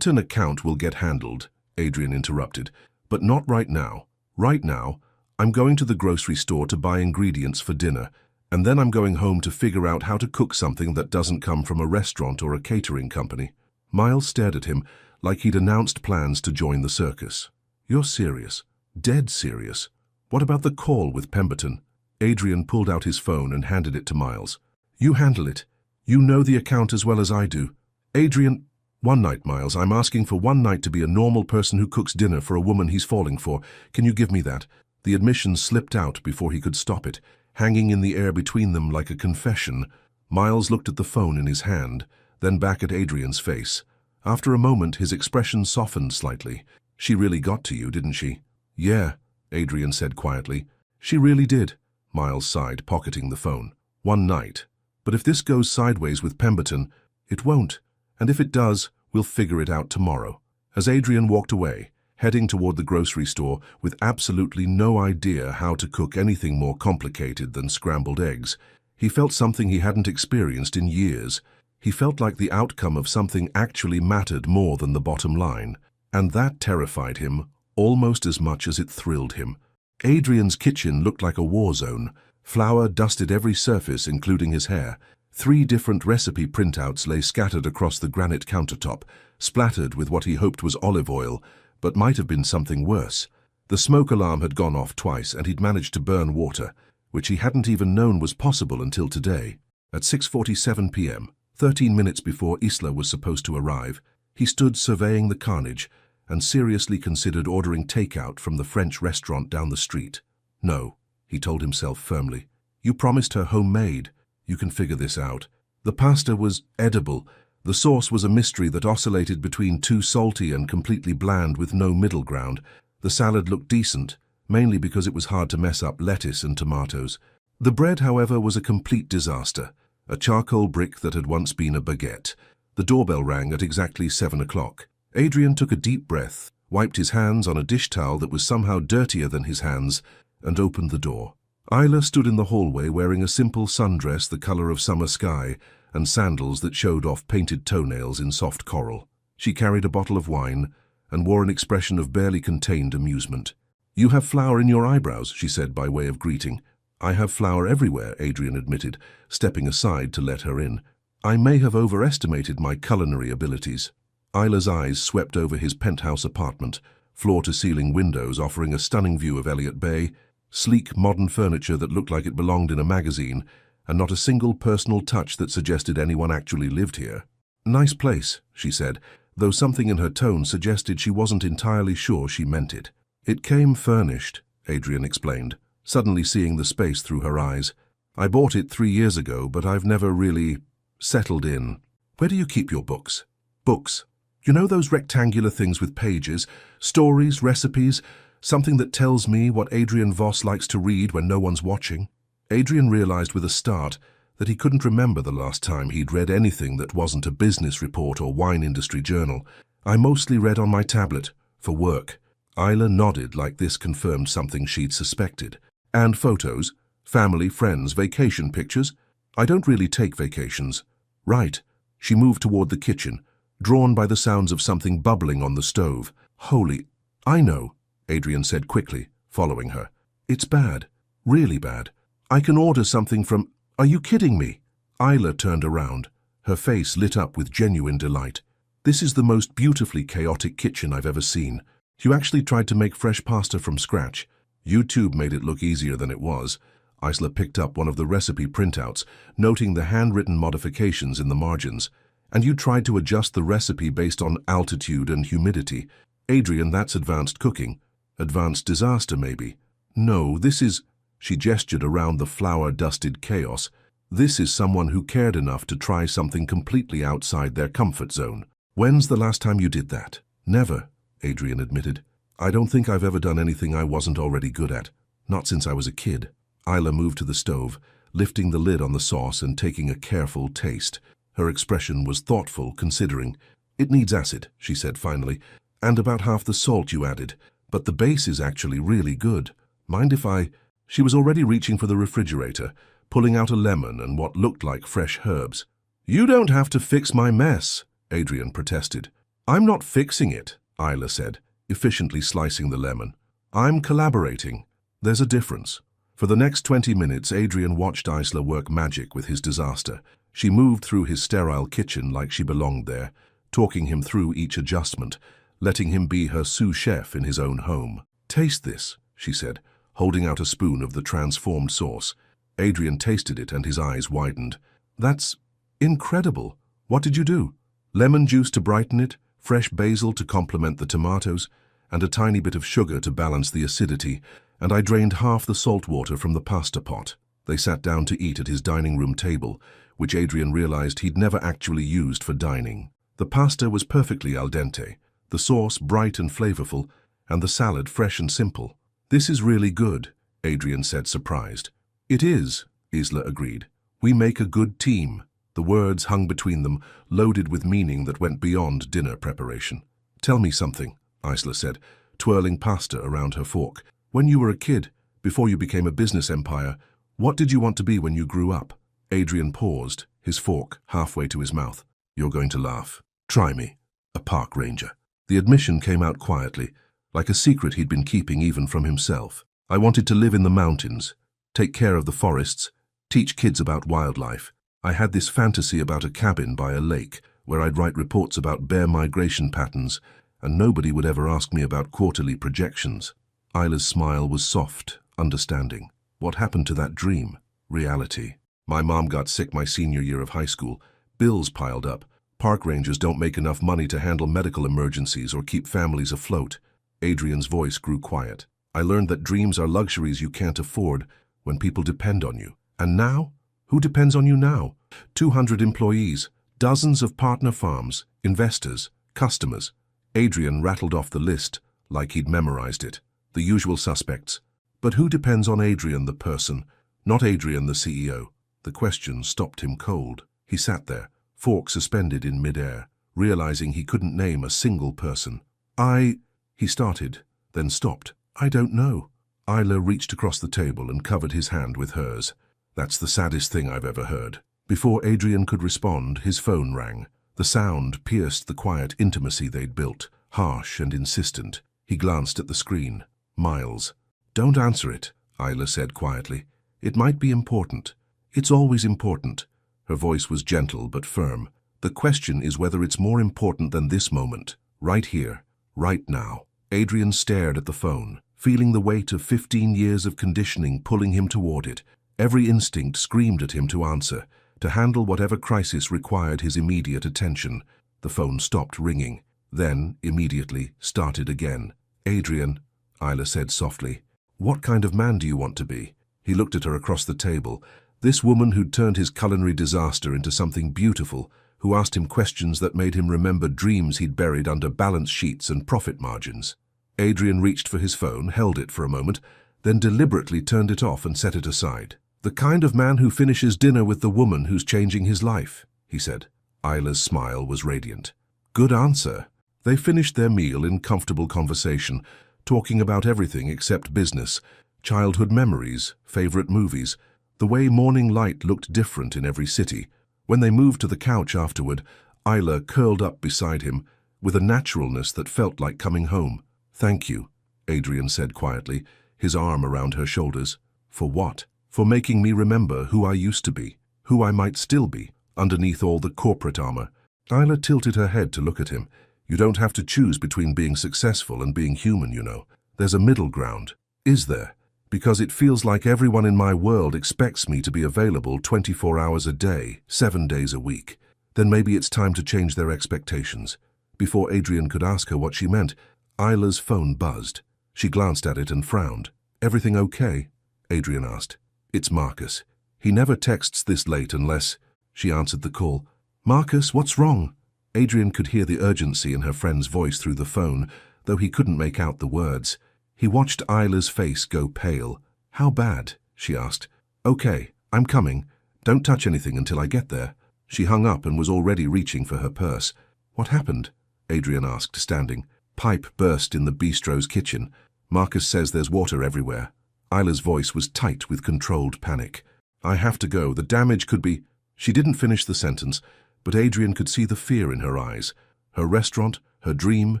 will get handled," Adrian interrupted, "but not right now. Right now, I'm going to the grocery store to buy ingredients for dinner, and then I'm going home to figure out how to cook something that doesn't come from a restaurant or a catering company." Miles stared at him like he'd announced plans to join the circus. "You're serious? Dead serious? What about the call with Pemberton?" Adrian pulled out his phone and handed it to Miles. "You handle it. You know the account as well as I do." "Adrian, one night, Miles. I'm asking for one night to be a normal person who cooks dinner for a woman he's falling for. Can you give me that?" The admission slipped out before he could stop it, hanging in the air between them like a confession. Miles looked at the phone in his hand, then back at Adrian's face. After a moment, his expression softened slightly. "She really got to you, didn't she?" "Yeah," Adrian said quietly. "She really did," Miles sighed, pocketing the phone. "One night. But if this goes sideways with Pemberton, it won't. And if it does, we'll figure it out tomorrow." As Adrian walked away, heading toward the grocery store with absolutely no idea how to cook anything more complicated than scrambled eggs, he felt something he hadn't experienced in years. He felt like the outcome of something actually mattered more than the bottom line, and that terrified him almost as much as it thrilled him. Adrian's kitchen looked like a war zone, Flour dusted every surface, including his hair. 3 different recipe printouts lay scattered across the granite countertop, splattered with what he hoped was olive oil, but might have been something worse. The smoke alarm had gone off twice, and he'd managed to burn water, which he hadn't even known was possible until today. At 6:47 p.m., 13 minutes before Isla was supposed to arrive, he stood surveying the carnage and seriously considered ordering takeout from the French restaurant down the street. No, he told himself firmly. You promised her homemade. You can figure this out. The pasta was edible. The sauce was a mystery that oscillated between too salty and completely bland with no middle ground. The salad looked decent, mainly because it was hard to mess up lettuce and tomatoes. The bread, however, was a complete disaster, a charcoal brick that had once been a baguette. The doorbell rang at exactly 7 o'clock. Adrian took a deep breath, wiped his hands on a dish towel that was somehow dirtier than his hands, and opened the door. Isla stood in the hallway wearing a simple sundress the color of summer sky and sandals that showed off painted toenails in soft coral. She carried a bottle of wine and wore an expression of barely contained amusement. You have flour in your eyebrows, she said by way of greeting. I have flour everywhere, Adrian admitted, stepping aside to let her in. I may have overestimated my culinary abilities. Isla's eyes swept over his penthouse apartment, floor-to-ceiling windows offering a stunning view of Elliott Bay, sleek modern furniture that looked like it belonged in a magazine, and not a single personal touch that suggested anyone actually lived here. Nice place, she said, though something in her tone suggested she wasn't entirely sure she meant it. It came furnished, Adrian explained, suddenly seeing the space through her eyes. I bought it 3 years ago, but I've never really settled in. Where do you keep your books? Books. You know those rectangular things with pages, stories, recipes, something that tells me what Adrian Voss likes to read when no one's watching? Adrian realized with a start that he couldn't remember the last time he'd read anything that wasn't a business report or wine industry journal. I mostly read on my tablet, for work. Isla nodded like this confirmed something she'd suspected. And photos? Family, friends, vacation pictures? I don't really take vacations. Right. She moved toward the kitchen, drawn by the sounds of something bubbling on the stove. Holy, I know, Adrian said quickly, following her. It's bad. Really bad. I can order something from... Are you kidding me? Isla turned around, her face lit up with genuine delight. This is the most beautifully chaotic kitchen I've ever seen. You actually tried to make fresh pasta from scratch. YouTube made it look easier than it was. Isla picked up one of the recipe printouts, noting the handwritten modifications in the margins. And you tried to adjust the recipe based on altitude and humidity. Adrian, that's advanced cooking. Advanced disaster, maybe. No, this is... She gestured around the flour-dusted chaos. This is someone who cared enough to try something completely outside their comfort zone. When's the last time you did that? Never, Adrian admitted. I don't think I've ever done anything I wasn't already good at. Not since I was a kid. Isla moved to the stove, lifting the lid on the sauce and taking a careful taste. Her expression was thoughtful, considering. It needs acid, she said finally, and about half the salt you added. But the base is actually really good. Mind if I... She was already reaching for the refrigerator, pulling out a lemon and what looked like fresh herbs. You don't have to fix my mess, Adrian protested. I'm not fixing it, Isla said, efficiently slicing the lemon. I'm collaborating. There's a difference. For the next 20 minutes, Adrian watched Isla work magic with his disaster. She moved through his sterile kitchen like she belonged there, talking him through each adjustment, letting him be her sous chef in his own home. Taste this, she said, holding out a spoon of the transformed sauce. Adrian tasted it and his eyes widened. That's incredible. What did you do? Lemon juice to brighten it, fresh basil to complement the tomatoes, and a tiny bit of sugar to balance the acidity, and I drained half the salt water from the pasta pot. They sat down to eat at his dining room table, which Adrian realized he'd never actually used for dining. The pasta was perfectly al dente, the sauce bright and flavorful, and the salad fresh and simple. This is really good, Adrian said, surprised. It is, Isla agreed. We make a good team. The words hung between them, loaded with meaning that went beyond dinner preparation. Tell me something, Isla said, twirling pasta around her fork. When you were a kid, before you became a business empire, what did you want to be when you grew up? Adrian paused, his fork halfway to his mouth. You're going to laugh. Try me. A park ranger. The admission came out quietly, like a secret he'd been keeping even from himself. I wanted to live in the mountains, take care of the forests, teach kids about wildlife. I had this fantasy about a cabin by a lake where I'd write reports about bear migration patterns, and nobody would ever ask me about quarterly projections. Isla's smile was soft, understanding. What happened to that dream? Reality. My mom got sick my senior year of high school. Bills piled up. Park rangers don't make enough money to handle medical emergencies or keep families afloat. Adrian's voice grew quiet. I learned that dreams are luxuries you can't afford when people depend on you. And now? Who depends on you now? 200 employees, dozens of partner farms, investors, customers. Adrian rattled off the list like he'd memorized it. The usual suspects. But who depends on Adrian the person, not Adrian the CEO? The question stopped him cold. He sat there, fork suspended in midair, realizing he couldn't name a single person. He started, then stopped. I don't know. Isla reached across the table and covered his hand with hers. That's the saddest thing I've ever heard. Before Adrian could respond, his phone rang. The sound pierced the quiet intimacy they'd built, harsh and insistent. He glanced at the screen. Miles. Don't answer it, Isla said quietly. It might be important. It's always important. Her voice was gentle but firm. The question is whether it's more important than this moment, right here, right now. Adrian stared at the phone, feeling the weight of 15 years of conditioning pulling him toward it. Every instinct screamed at him to answer, to handle whatever crisis required his immediate attention. The phone stopped ringing, then, immediately, started again. Adrian, Isla said softly, what kind of man do you want to be? He looked at her across the table. This woman who'd turned his culinary disaster into something beautiful, who asked him questions that made him remember dreams he'd buried under balance sheets and profit margins. Adrian reached for his phone, held it for a moment, then deliberately turned it off and set it aside. The kind of man who finishes dinner with the woman who's changing his life, he said. Isla's smile was radiant. Good answer. They finished their meal in comfortable conversation, talking about everything except business, childhood memories, favorite movies, the way morning light looked different in every city. When they moved to the couch afterward, Isla curled up beside him, with a naturalness that felt like coming home. Thank you, Adrian said quietly, his arm around her shoulders. For what? For making me remember who I used to be, who I might still be, underneath all the corporate armor. Isla tilted her head to look at him. You don't have to choose between being successful and being human, you know. There's a middle ground. Is there? Because it feels like everyone in my world expects me to be available 24 hours a day, 7 days a week. Then maybe it's time to change their expectations. Before Adrian could ask her what she meant, Isla's phone buzzed. She glanced at it and frowned. Everything okay? Adrian asked. It's Marcus. He never texts this late unless... She answered the call. Marcus, what's wrong? Adrian could hear the urgency in her friend's voice through the phone, though he couldn't make out the words. He watched Isla's face go pale. How bad? She asked. Okay, I'm coming. Don't touch anything until I get there. She hung up and was already reaching for her purse. What happened? Adrian asked, standing. Pipe burst in the bistro's kitchen. Marcus says there's water everywhere. Isla's voice was tight with controlled panic. I have to go. The damage could be... She didn't finish the sentence, but Adrian could see the fear in her eyes. Her restaurant, her dream,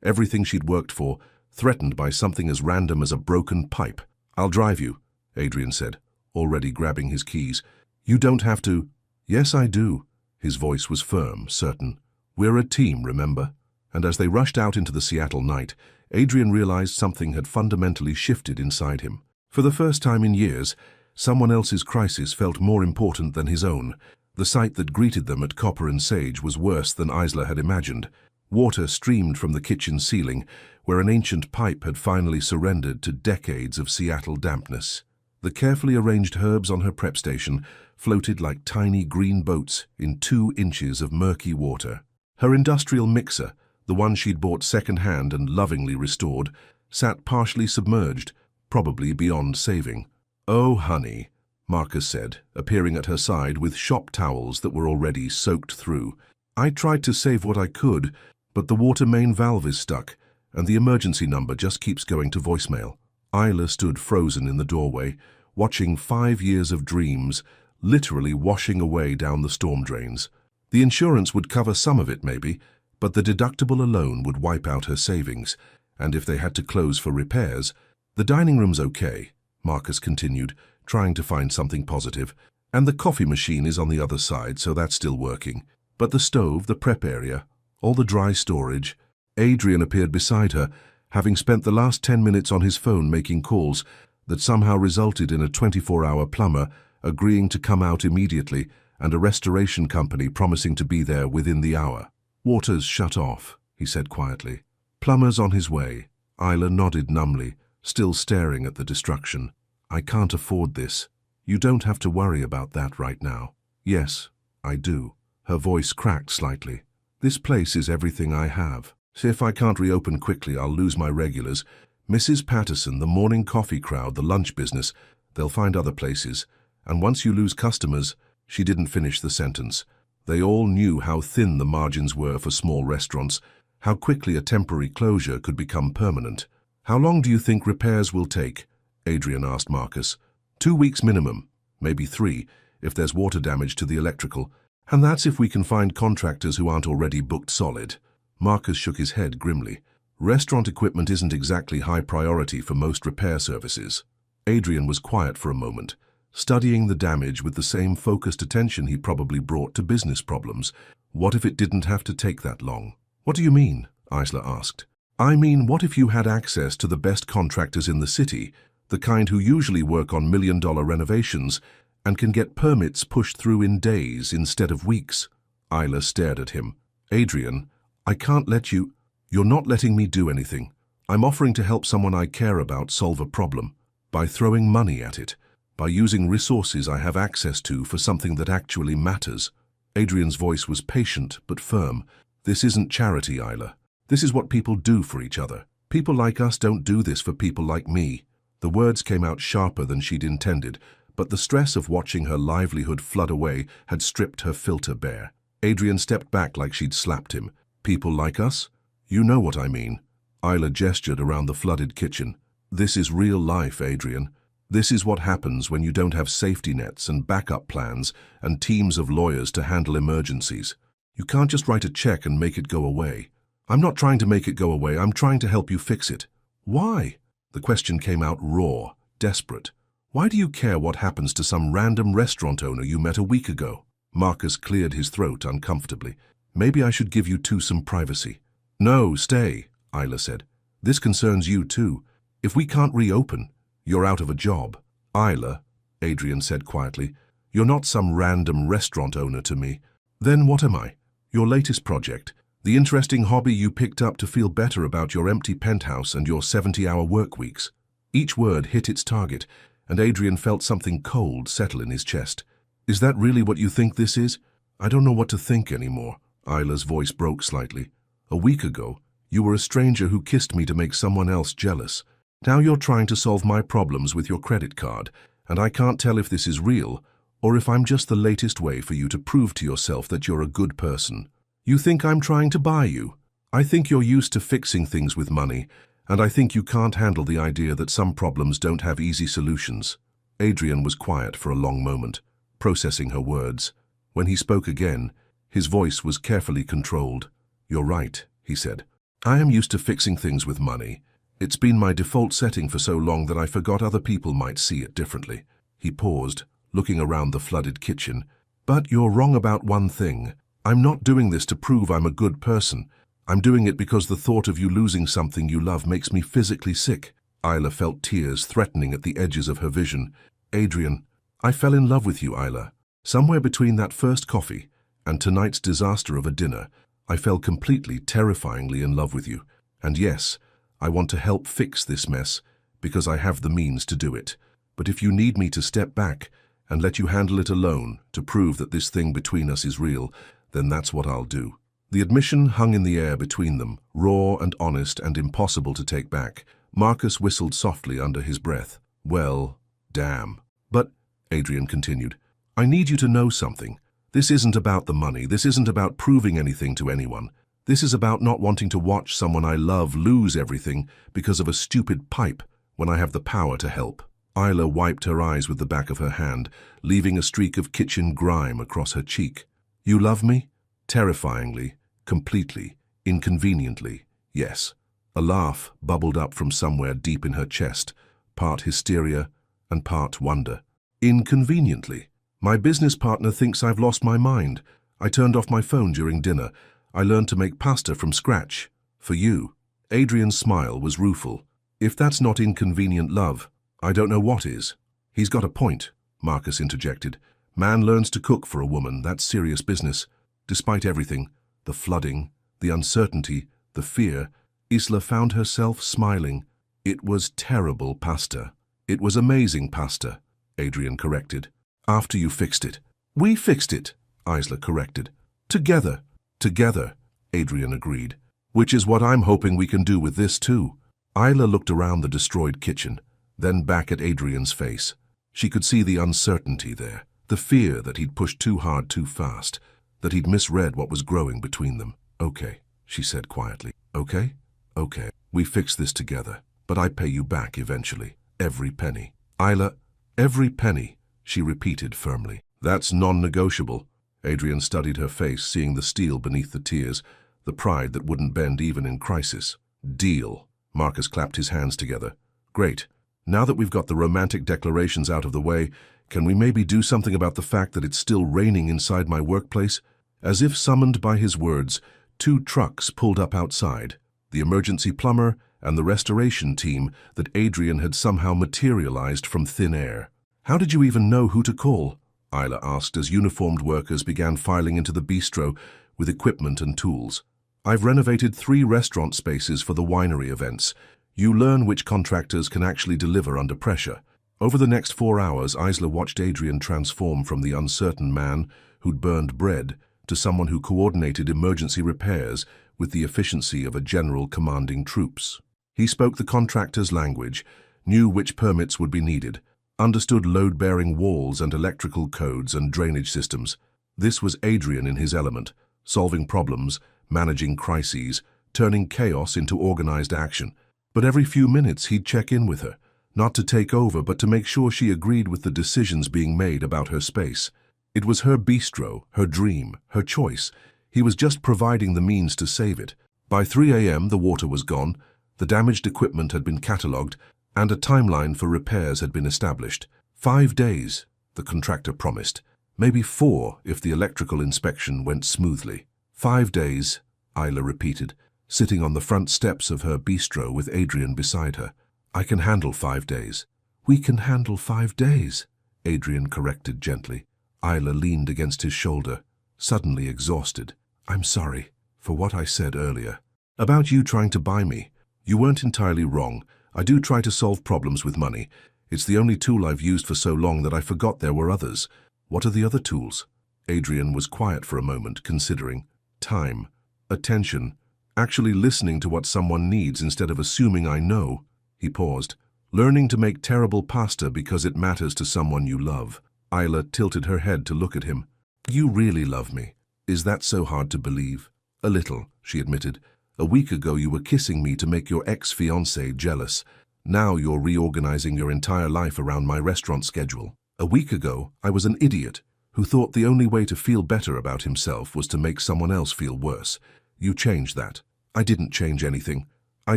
everything she'd worked for, threatened by something as random as a broken pipe. I'll drive you, Adrian said, already grabbing his keys. You don't have to. Yes, I do. His voice was firm, certain. We're a team, remember? And as they rushed out into the Seattle night, Adrian realized something had fundamentally shifted inside him. For the first time in years, someone else's crisis felt more important than his own. The sight that greeted them at Copper and Sage was worse than Isla had imagined. Water streamed from the kitchen ceiling, where an ancient pipe had finally surrendered to decades of Seattle dampness. The carefully arranged herbs on her prep station floated like tiny green boats in 2 inches of murky water. Her industrial mixer, the one she'd bought second-hand and lovingly restored, sat partially submerged, probably beyond saving. Oh, honey, Marcus said, appearing at her side with shop towels that were already soaked through. I tried to save what I could, but the water main valve is stuck, and the emergency number just keeps going to voicemail. Isla stood frozen in the doorway, watching 5 years of dreams literally washing away down the storm drains. The insurance would cover some of it, maybe, but the deductible alone would wipe out her savings, and if they had to close for repairs... The dining room's okay, Marcus continued, trying to find something positive. And the coffee machine is on the other side, so that's still working. But the stove, the prep area, all the dry storage. Adrian appeared beside her, having spent the last 10 minutes on his phone making calls that somehow resulted in a 24-hour plumber agreeing to come out immediately and a restoration company promising to be there within the hour. "Water's shut off," he said quietly. "Plumber's on his way." Isla nodded numbly, still staring at the destruction. "I can't afford this." "You don't have to worry about that right now." "Yes, I do." Her voice cracked slightly. "This place is everything I have. So if I can't reopen quickly, I'll lose my regulars. Mrs. Patterson, the morning coffee crowd, the lunch business, they'll find other places. And once you lose customers," she didn't finish the sentence. They all knew how thin the margins were for small restaurants, how quickly a temporary closure could become permanent. "How long do you think repairs will take?" Adrian asked Marcus. 2 weeks minimum, maybe 3, if there's water damage to the electrical. And that's if we can find contractors who aren't already booked solid. Marcus shook his head grimly. Restaurant equipment isn't exactly high priority for most repair services. Adrian was quiet for a moment, studying the damage with the same focused attention he probably brought to business problems. What if it didn't have to take that long? "What do you mean?" Isla asked. "I mean, what if you had access to the best contractors in the city, the kind who usually work on million-dollar renovations and can get permits pushed through in days instead of weeks?" Isla stared at him. "Adrian, I can't let you. You're not letting me do anything. I'm offering to help someone I care about solve a problem, by throwing money at it, by using resources I have access to for something that actually matters." Adrian's voice was patient but firm. "This isn't charity, Isla. This is what people do for each other. People like us don't do this for people like me." The words came out sharper than she'd intended, but the stress of watching her livelihood flood away had stripped her filter bare. Adrian stepped back like she'd slapped him. "People like us? You know what I mean." Isla gestured around the flooded kitchen. "This is real life, Adrian. This is what happens when you don't have safety nets and backup plans and teams of lawyers to handle emergencies. You can't just write a check and make it go away." "I'm not trying to make it go away. I'm trying to help you fix it." "Why?" The question came out raw, desperate. "Why do you care what happens to some random restaurant owner you met a week ago?" Marcus cleared his throat uncomfortably. "Maybe I should give you two some privacy." "No, stay," Isla said. "This concerns you too. If we can't reopen, you're out of a job." "Isla," Adrian said quietly, "you're not some random restaurant owner to me." "Then what am I?" "Your latest project. The interesting hobby you picked up to feel better about your empty penthouse and your 70-hour work weeks." Each word hit its target, and Adrian felt something cold settle in his chest. "Is that really what you think this is?" "I don't know what to think anymore." Isla's voice broke slightly. "A week ago, you were a stranger who kissed me to make someone else jealous. Now you're trying to solve my problems with your credit card, and I can't tell if this is real or if I'm just the latest way for you to prove to yourself that you're a good person. You think I'm trying to buy you? I think you're used to fixing things with money, and I think you can't handle the idea that some problems don't have easy solutions." Adrian was quiet for a long moment, processing her words. When he spoke again, his voice was carefully controlled. "You're right," he said. "I am used to fixing things with money. It's been my default setting for so long that I forgot other people might see it differently." He paused, looking around the flooded kitchen. "But you're wrong about one thing. I'm not doing this to prove I'm a good person. I'm doing it because the thought of you losing something you love makes me physically sick." Isla felt tears threatening at the edges of her vision. "Adrian, I fell in love with you, Isla. Somewhere between that first coffee and tonight's disaster of a dinner, I fell completely, terrifyingly in love with you. And yes, I want to help fix this mess because I have the means to do it. But if you need me to step back and let you handle it alone to prove that this thing between us is real, then that's what I'll do." The admission hung in the air between them, raw and honest and impossible to take back. Marcus whistled softly under his breath. "Well, damn." "But," Adrian continued, "I need you to know something. This isn't about the money. This isn't about proving anything to anyone. This is about not wanting to watch someone I love lose everything because of a stupid pipe when I have the power to help." Isla wiped her eyes with the back of her hand, leaving a streak of kitchen grime across her cheek. "You love me?" "Terrifyingly, completely, inconveniently, yes." A laugh bubbled up from somewhere deep in her chest, part hysteria and part wonder. Inconveniently. My business partner thinks I've lost my mind. I turned off my phone during dinner. I learned to make pasta from scratch. For you. Adrian's smile was rueful. If that's not inconvenient love, I don't know what is. He's got a point, Marcus interjected. Man learns to cook for a woman, that's serious business. Despite everything, the flooding, the uncertainty, the fear, Isla found herself smiling. It was terrible pasta. It was amazing pasta, Adrian corrected. After you fixed it. We fixed it, Isla corrected. Together. Together, Adrian agreed. Which is what I'm hoping we can do with this too. Isla looked around the destroyed kitchen, then back at Adrian's face. She could see the uncertainty there, the fear that he'd pushed too hard too fast, that he'd misread what was growing between them. Okay, she said quietly. Okay? Okay. We fix this together, but I pay you back eventually. Every penny. Isla, every penny, she repeated firmly. That's non-negotiable. Adrian studied her face, seeing the steel beneath the tears, the pride that wouldn't bend even in crisis. Deal. Marcus clapped his hands together. Great. Now that we've got the romantic declarations out of the way, can we maybe do something about the fact that it's still raining inside my workplace? As if summoned by his words, 2 trucks pulled up outside. The emergency plumber and the restoration team that Adrian had somehow materialized from thin air. How did you even know who to call? Isla asked as uniformed workers began filing into the bistro with equipment and tools. I've renovated 3 restaurant spaces for the winery events. You learn which contractors can actually deliver under pressure. Over the next 4 hours, Isla watched Adrian transform from the uncertain man who'd burned bread to someone who coordinated emergency repairs with the efficiency of a general commanding troops. He spoke the contractor's language, knew which permits would be needed, understood load-bearing walls and electrical codes and drainage systems. This was Adrian in his element, solving problems, managing crises, turning chaos into organized action. But every few minutes he'd check in with her, not to take over but to make sure she agreed with the decisions being made about her space. It was her bistro, her dream, her choice. He was just providing the means to save it. By 3 a.m. the water was gone, the damaged equipment had been catalogued, and a timeline for repairs had been established. 5 days, the contractor promised. Maybe 4 if the electrical inspection went smoothly. 5 days, Isla repeated, sitting on the front steps of her bistro with Adrian beside her. I can handle 5 days. We can handle 5 days, Adrian corrected gently. Isla leaned against his shoulder, suddenly exhausted. I'm sorry for what I said earlier. About you trying to buy me. You weren't entirely wrong. I do try to solve problems with money. It's the only tool I've used for so long that I forgot there were others. What are the other tools? Adrian was quiet for a moment, considering. Time, attention, actually listening to what someone needs instead of assuming I know. He paused. Learning to make terrible pasta because it matters to someone you love. Isla tilted her head to look at him. You really love me. Is that so hard to believe? A little, she admitted. A week ago you were kissing me to make your ex-fiancé jealous. Now you're reorganizing your entire life around my restaurant schedule. A week ago, I was an idiot who thought the only way to feel better about himself was to make someone else feel worse. You changed that. I didn't change anything. I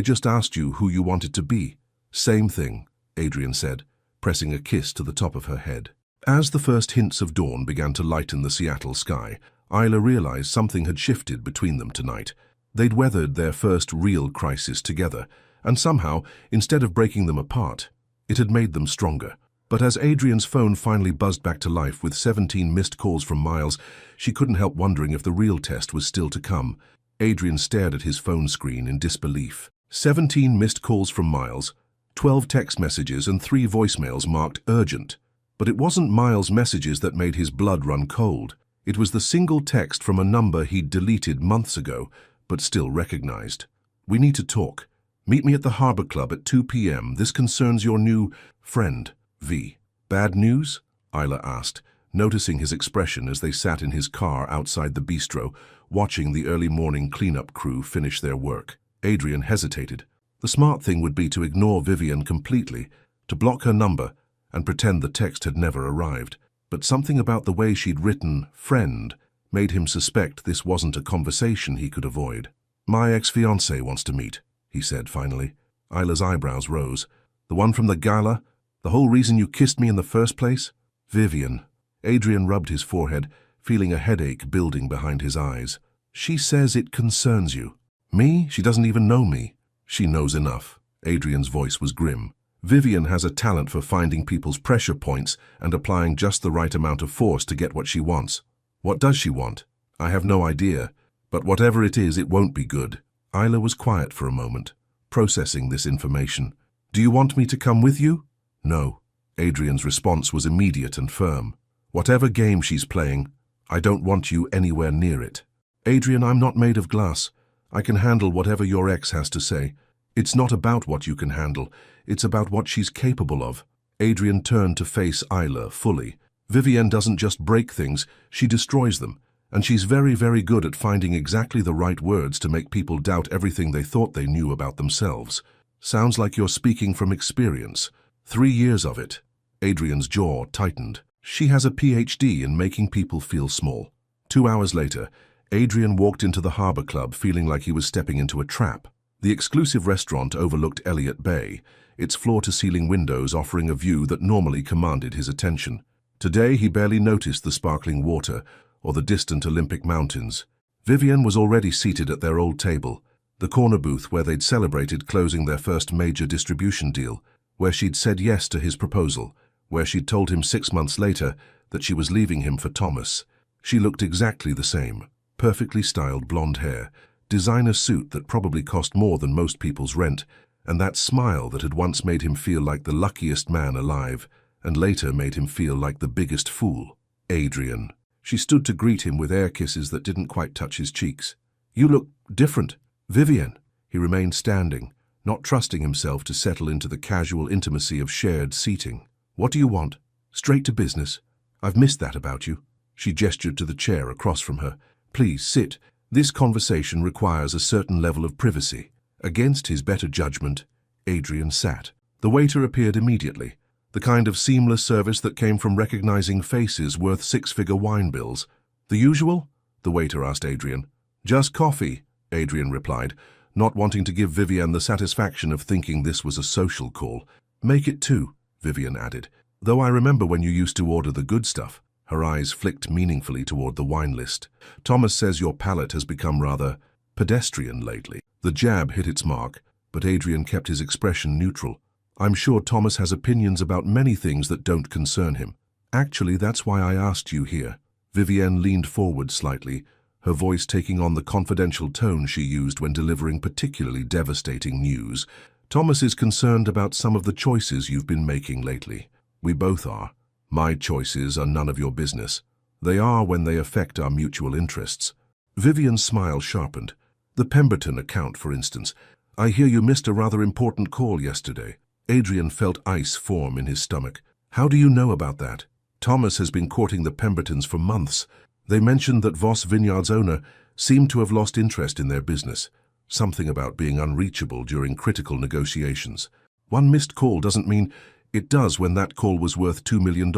just asked you who you wanted to be. Same thing, Adrian said, pressing a kiss to the top of her head. As the first hints of dawn began to lighten the Seattle sky, Isla realized something had shifted between them tonight. They'd weathered their first real crisis together, and somehow, instead of breaking them apart, it had made them stronger. But as Adrian's phone finally buzzed back to life with 17 missed calls from Miles, she couldn't help wondering if the real test was still to come. Adrian stared at his phone screen in disbelief. 17 missed calls from Miles, 12 text messages and 3 voicemails marked urgent. But it wasn't Miles' messages that made his blood run cold. It was the single text from a number he'd deleted months ago, but still recognized. We need to talk. Meet me at the Harbor Club at 2 p.m. This concerns your new friend, V. Bad news? Isla asked, noticing his expression as they sat in his car outside the bistro, watching the early morning cleanup crew finish their work. Adrian hesitated. The smart thing would be to ignore Vivian completely, to block her number, and pretend the text had never arrived. But something about the way she'd written friend made him suspect this wasn't a conversation he could avoid. My ex-fiancé wants to meet, he said finally. Isla's eyebrows rose. The one from the gala? The whole reason you kissed me in the first place? Vivian. Adrian rubbed his forehead, feeling a headache building behind his eyes. She says it concerns you. Me? She doesn't even know me. She knows enough. Adrian's voice was grim. Vivian has a talent for finding people's pressure points and applying just the right amount of force to get what she wants. What does she want? I have no idea, but whatever it is, it won't be good. Isla was quiet for a moment, processing this information. Do you want me to come with you? No. Adrian's response was immediate and firm. Whatever game she's playing, I don't want you anywhere near it. Adrian, I'm not made of glass. I can handle whatever your ex has to say. It's not about what you can handle, it's about what she's capable of. Adrian turned to face Isla fully. Vivian doesn't just break things, she destroys them. And she's very, very good at finding exactly the right words to make people doubt everything they thought they knew about themselves. Sounds like you're speaking from experience. 3 years of it. Adrian's jaw tightened. She has a PhD in making people feel small. 2 hours later, Adrian walked into the Harbor Club feeling like he was stepping into a trap. The exclusive restaurant overlooked Elliott Bay, its floor-to-ceiling windows offering a view that normally commanded his attention. Today he barely noticed the sparkling water or the distant Olympic mountains. Vivian was already seated at their old table, the corner booth where they'd celebrated closing their first major distribution deal, where she'd said yes to his proposal, where she'd told him 6 months later that she was leaving him for Thomas. She looked exactly the same, perfectly styled blonde hair, designer suit that probably cost more than most people's rent, and that smile that had once made him feel like the luckiest man alive, and later made him feel like the biggest fool. Adrian. She stood to greet him with air kisses that didn't quite touch his cheeks. You look different. Vivian. He remained standing, not trusting himself to settle into the casual intimacy of shared seating. What do you want? Straight to business. I've missed that about you. She gestured to the chair across from her. Please sit. This conversation requires a certain level of privacy. Against his better judgment, Adrian sat. The waiter appeared immediately, the kind of seamless service that came from recognizing faces worth 6-figure wine bills. The usual? The waiter asked Adrian. Just coffee, Adrian replied, not wanting to give Vivian the satisfaction of thinking this was a social call. Make it 2, Vivian added. Though I remember when you used to order the good stuff. Her eyes flicked meaningfully toward the wine list. Thomas says your palate has become rather pedestrian lately. The jab hit its mark, but Adrian kept his expression neutral. I'm sure Thomas has opinions about many things that don't concern him. Actually, that's why I asked you here. Vivienne leaned forward slightly, her voice taking on the confidential tone she used when delivering particularly devastating news. Thomas is concerned about some of the choices you've been making lately. We both are. My choices are none of your business. They are when they affect our mutual interests. Vivian's smile sharpened. The Pemberton account, for instance. I hear you missed a rather important call yesterday. Adrian felt ice form in his stomach. How do you know about that? Thomas has been courting the Pembertons for months. They mentioned that Voss Vineyard's owner seemed to have lost interest in their business. Something about being unreachable during critical negotiations. One missed call doesn't mean... It does when that call was worth $2 million,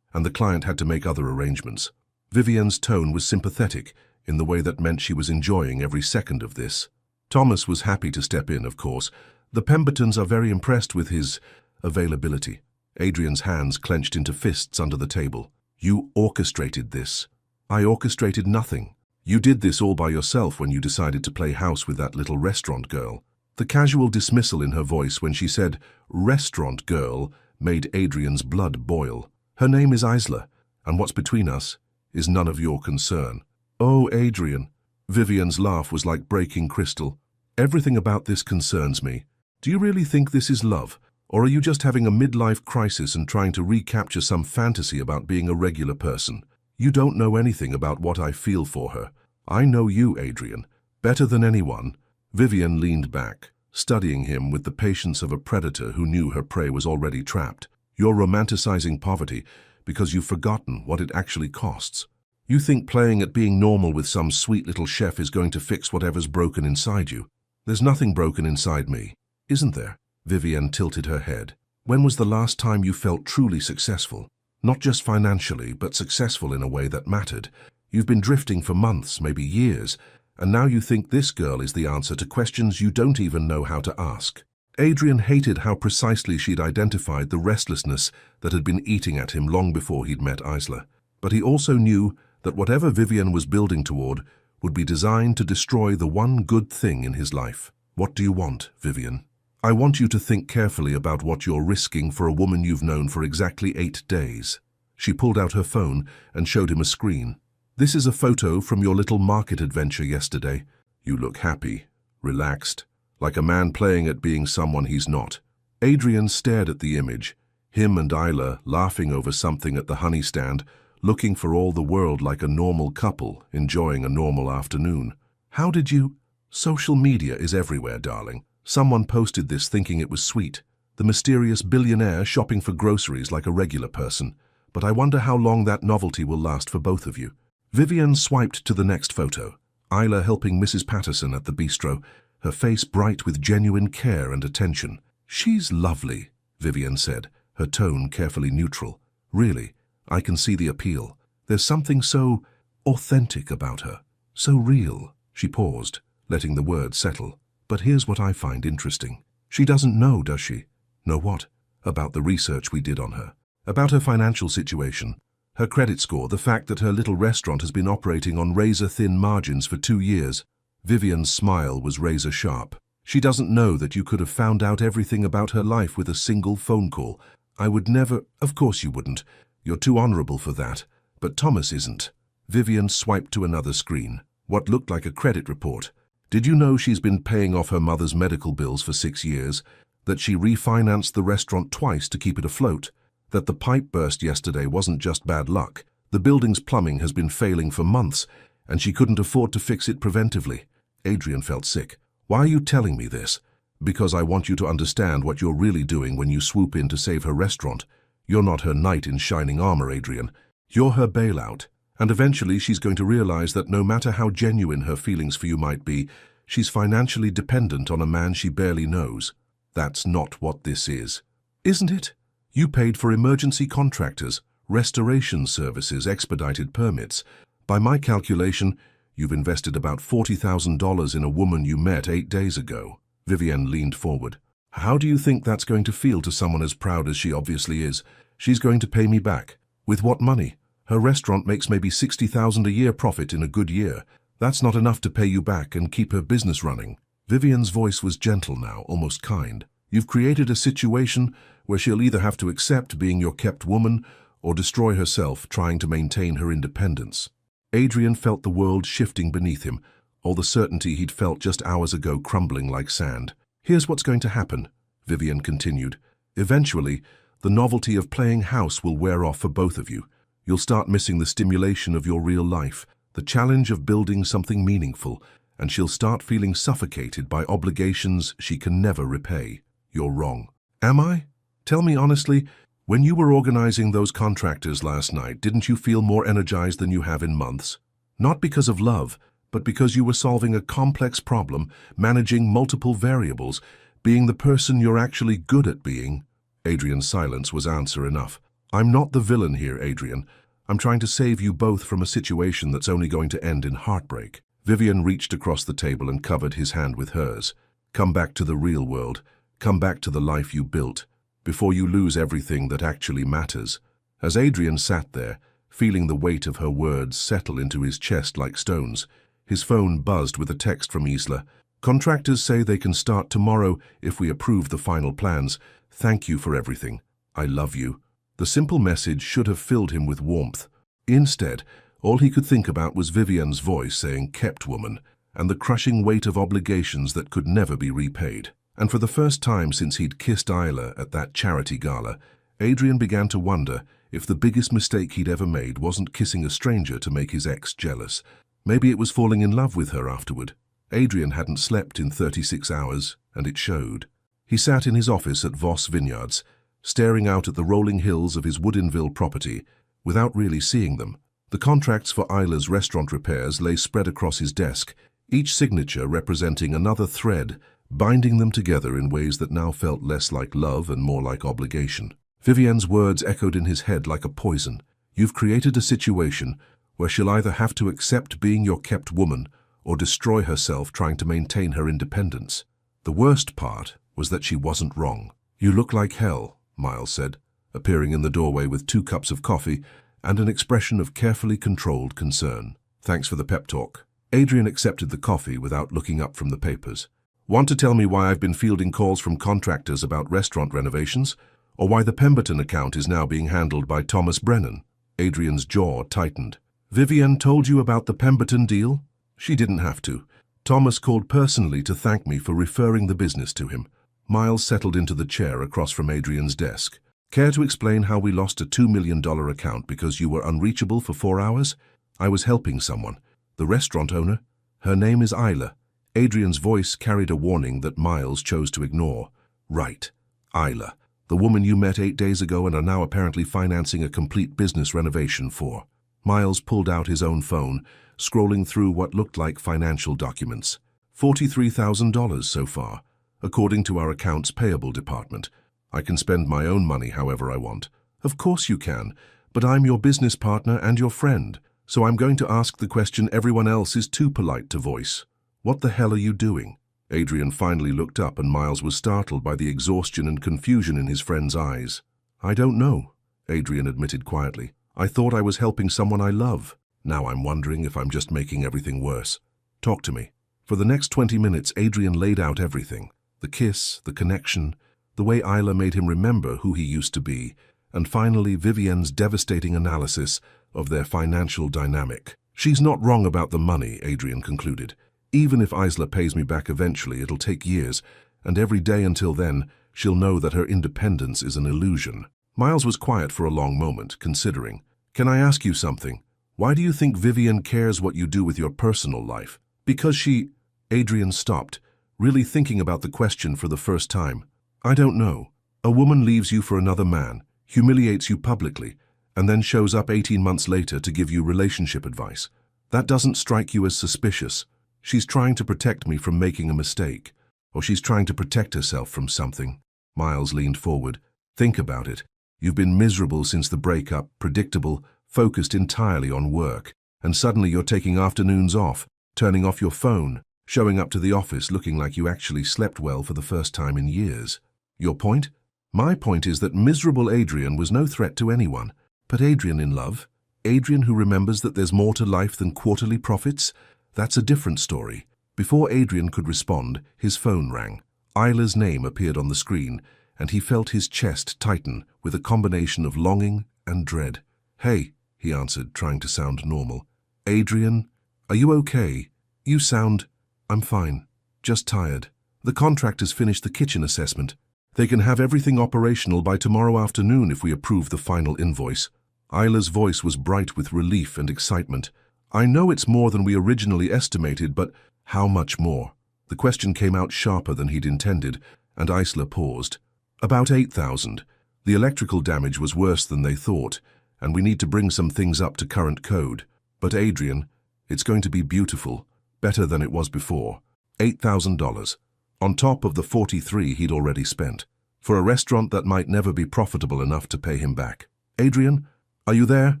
and the client had to make other arrangements. Vivian's tone was sympathetic, in the way that meant she was enjoying every second of this. Thomas was happy to step in, of course. The Pembertons are very impressed with his availability. Adrian's hands clenched into fists under the table. You orchestrated this. I orchestrated nothing. You did this all by yourself when you decided to play house with that little restaurant girl. The casual dismissal in her voice when she said, restaurant girl, made Adrian's blood boil. Her name is Isla, and what's between us is none of your concern. Oh, Adrian. Vivian's laugh was like breaking crystal. Everything about this concerns me. Do you really think this is love, or are you just having a midlife crisis and trying to recapture some fantasy about being a regular person? You don't know anything about what I feel for her. I know you, Adrian, better than anyone. Vivian leaned back, studying him with the patience of a predator who knew her prey was already trapped. You're romanticizing poverty because you've forgotten what it actually costs. You think playing at being normal with some sweet little chef is going to fix whatever's broken inside you. There's nothing broken inside me, isn't there? Vivian tilted her head. When was the last time you felt truly successful? Not just financially, but successful in a way that mattered. You've been drifting for months, maybe years, and now you think this girl is the answer to questions you don't even know how to ask. Adrian hated how precisely she'd identified the restlessness that had been eating at him long before he'd met Isla. But he also knew that whatever Vivian was building toward would be designed to destroy the one good thing in his life. What do you want, Vivian? I want you to think carefully about what you're risking for a woman you've known for exactly 8 days. She pulled out her phone and showed him a screen. This is a photo from your little market adventure yesterday. You look happy, relaxed, like a man playing at being someone he's not. Adrian stared at the image, him and Isla laughing over something at the honey stand, looking for all the world like a normal couple, enjoying a normal afternoon. How did you? Social media is everywhere, darling. Someone posted this thinking it was sweet. The mysterious billionaire shopping for groceries like a regular person. But I wonder how long that novelty will last for both of you. Vivian swiped to the next photo. Isla helping Mrs. Patterson at the bistro, her face bright with genuine care and attention. She's lovely, Vivian said, her tone carefully neutral. Really, I can see the appeal. There's something so authentic about her. So real. She paused, letting the words settle. But here's what I find interesting. She doesn't know, does she? Know what? About the research we did on her. About her financial situation. Her credit score, the fact that her little restaurant has been operating on razor-thin margins for 2 years. Vivian's smile was razor-sharp. She doesn't know that you could have found out everything about her life with a single phone call. I would never... Of course you wouldn't. You're too honorable for that. But Thomas isn't. Vivian swiped to another screen. What looked like a credit report. Did you know she's been paying off her mother's medical bills for 6 years? That she refinanced the restaurant twice to keep it afloat? That the pipe burst yesterday wasn't just bad luck? The building's plumbing has been failing for months, and she couldn't afford to fix it preventively. Adrian felt sick. Why are you telling me this? Because I want you to understand what you're really doing when you swoop in to save her restaurant. You're not her knight in shining armor, Adrian. You're her bailout. And eventually she's going to realize that no matter how genuine her feelings for you might be, she's financially dependent on a man she barely knows. That's not what this is. Isn't it? You paid for emergency contractors, restoration services, expedited permits. By my calculation, you've invested about $40,000 in a woman you met 8 days ago. Vivian leaned forward. How do you think that's going to feel to someone as proud as she obviously is? She's going to pay me back. With what money? Her restaurant makes maybe $60,000 a year profit in a good year. That's not enough to pay you back and keep her business running. Vivian's voice was gentle now, almost kind. You've created a situation where she'll either have to accept being your kept woman or destroy herself trying to maintain her independence. Adrian felt the world shifting beneath him, all the certainty he'd felt just hours ago crumbling like sand. Here's what's going to happen, Vivian continued. Eventually, the novelty of playing house will wear off for both of you. You'll start missing the stimulation of your real life, the challenge of building something meaningful, and she'll start feeling suffocated by obligations she can never repay. You're wrong. Am I? Tell me honestly, when you were organizing those contractors last night, didn't you feel more energized than you have in months? Not because of love, but because you were solving a complex problem, managing multiple variables, being the person you're actually good at being. Adrian's silence was answer enough. I'm not the villain here, Adrian. I'm trying to save you both from a situation that's only going to end in heartbreak. Vivian reached across the table and covered his hand with hers. Come back to the real world. Come back to the life you built, before you lose everything that actually matters. As Adrian sat there, feeling the weight of her words settle into his chest like stones, his phone buzzed with a text from Isla. Contractors say they can start tomorrow if we approve the final plans. Thank you for everything. I love you. The simple message should have filled him with warmth. Instead, all he could think about was Vivian's voice saying kept woman, and the crushing weight of obligations that could never be repaid. And for the first time since he'd kissed Isla at that charity gala, Adrian began to wonder if the biggest mistake he'd ever made wasn't kissing a stranger to make his ex jealous. Maybe it was falling in love with her afterward. Adrian hadn't slept in 36 hours, and it showed. He sat in his office at Voss Vineyards, staring out at the rolling hills of his Woodinville property, without really seeing them. The contracts for Isla's restaurant repairs lay spread across his desk, each signature representing another thread, binding them together in ways that now felt less like love and more like obligation. Vivian's words echoed in his head like a poison. You've created a situation where she'll either have to accept being your kept woman or destroy herself trying to maintain her independence. The worst part was that she wasn't wrong. "You look like hell," Miles said, appearing in the doorway with 2 cups of coffee and an expression of carefully controlled concern. "Thanks for the pep talk." Adrian accepted the coffee without looking up from the papers. "Want to tell me why I've been fielding calls from contractors about restaurant renovations? Or why the Pemberton account is now being handled by Thomas Brennan?" Adrian's jaw tightened. "Vivian told you about the Pemberton deal?" "She didn't have to. Thomas called personally to thank me for referring the business to him." Miles settled into the chair across from Adrian's desk. "Care to explain how we lost a $2 million account because you were unreachable for 4 hours? I was helping someone. The restaurant owner. Her name is Isla." Adrian's voice carried a warning that Miles chose to ignore. "Right. Isla. The woman you met 8 days ago and are now apparently financing a complete business renovation for." Miles pulled out his own phone, scrolling through what looked like financial documents. $43,000 so far, according to our accounts payable department. "I can spend my own money however I want." "Of course you can, but I'm your business partner and your friend, so I'm going to ask the question everyone else is too polite to voice. What the hell are you doing?" Adrian finally looked up and Miles was startled by the exhaustion and confusion in his friend's eyes. "I don't know," Adrian admitted quietly. "I thought I was helping someone I love. Now I'm wondering if I'm just making everything worse. Talk to me." For the next 20 minutes, Adrian laid out everything. The kiss, the connection, the way Isla made him remember who he used to be, and finally Vivian's devastating analysis of their financial dynamic. "She's not wrong about the money," Adrian concluded. "Even if Isla pays me back eventually, it'll take years, and every day until then, she'll know that her independence is an illusion." Miles was quiet for a long moment, considering. "Can I ask you something? Why do you think Vivian cares what you do with your personal life?" "Because she—" Adrian stopped, really thinking about the question for the first time. "I don't know. A woman leaves you for another man, humiliates you publicly, and then shows up 18 months later to give you relationship advice. That doesn't strike you as suspicious. She's trying to protect me from making a mistake, or she's trying to protect herself from something." Miles leaned forward. "Think about it. You've been miserable since the breakup, predictable, focused entirely on work, and suddenly you're taking afternoons off, turning off your phone, showing up to the office looking like you actually slept well for the first time in years. Your point? My point is that miserable Adrian was no threat to anyone. But Adrian in love? Adrian who remembers that there's more to life than quarterly profits? That's a different story." Before Adrian could respond, his phone rang. Isla's name appeared on the screen, and he felt his chest tighten with a combination of longing and dread. "Hey," he answered, trying to sound normal. "Adrian, are you okay? You sound—" "I'm fine. Just tired. The contractors finished the kitchen assessment. They can have everything operational by tomorrow afternoon if we approve the final invoice." Isla's voice was bright with relief and excitement. "I know it's more than we originally estimated, but how much more?" The question came out sharper than he'd intended, and Isla paused. "About 8,000. The electrical damage was worse than they thought, and we need to bring some things up to current code. But Adrian, it's going to be beautiful, better than it was before. $8,000. On top of the 43 he'd already spent, for a restaurant that might never be profitable enough to pay him back. Adrian, are you there?"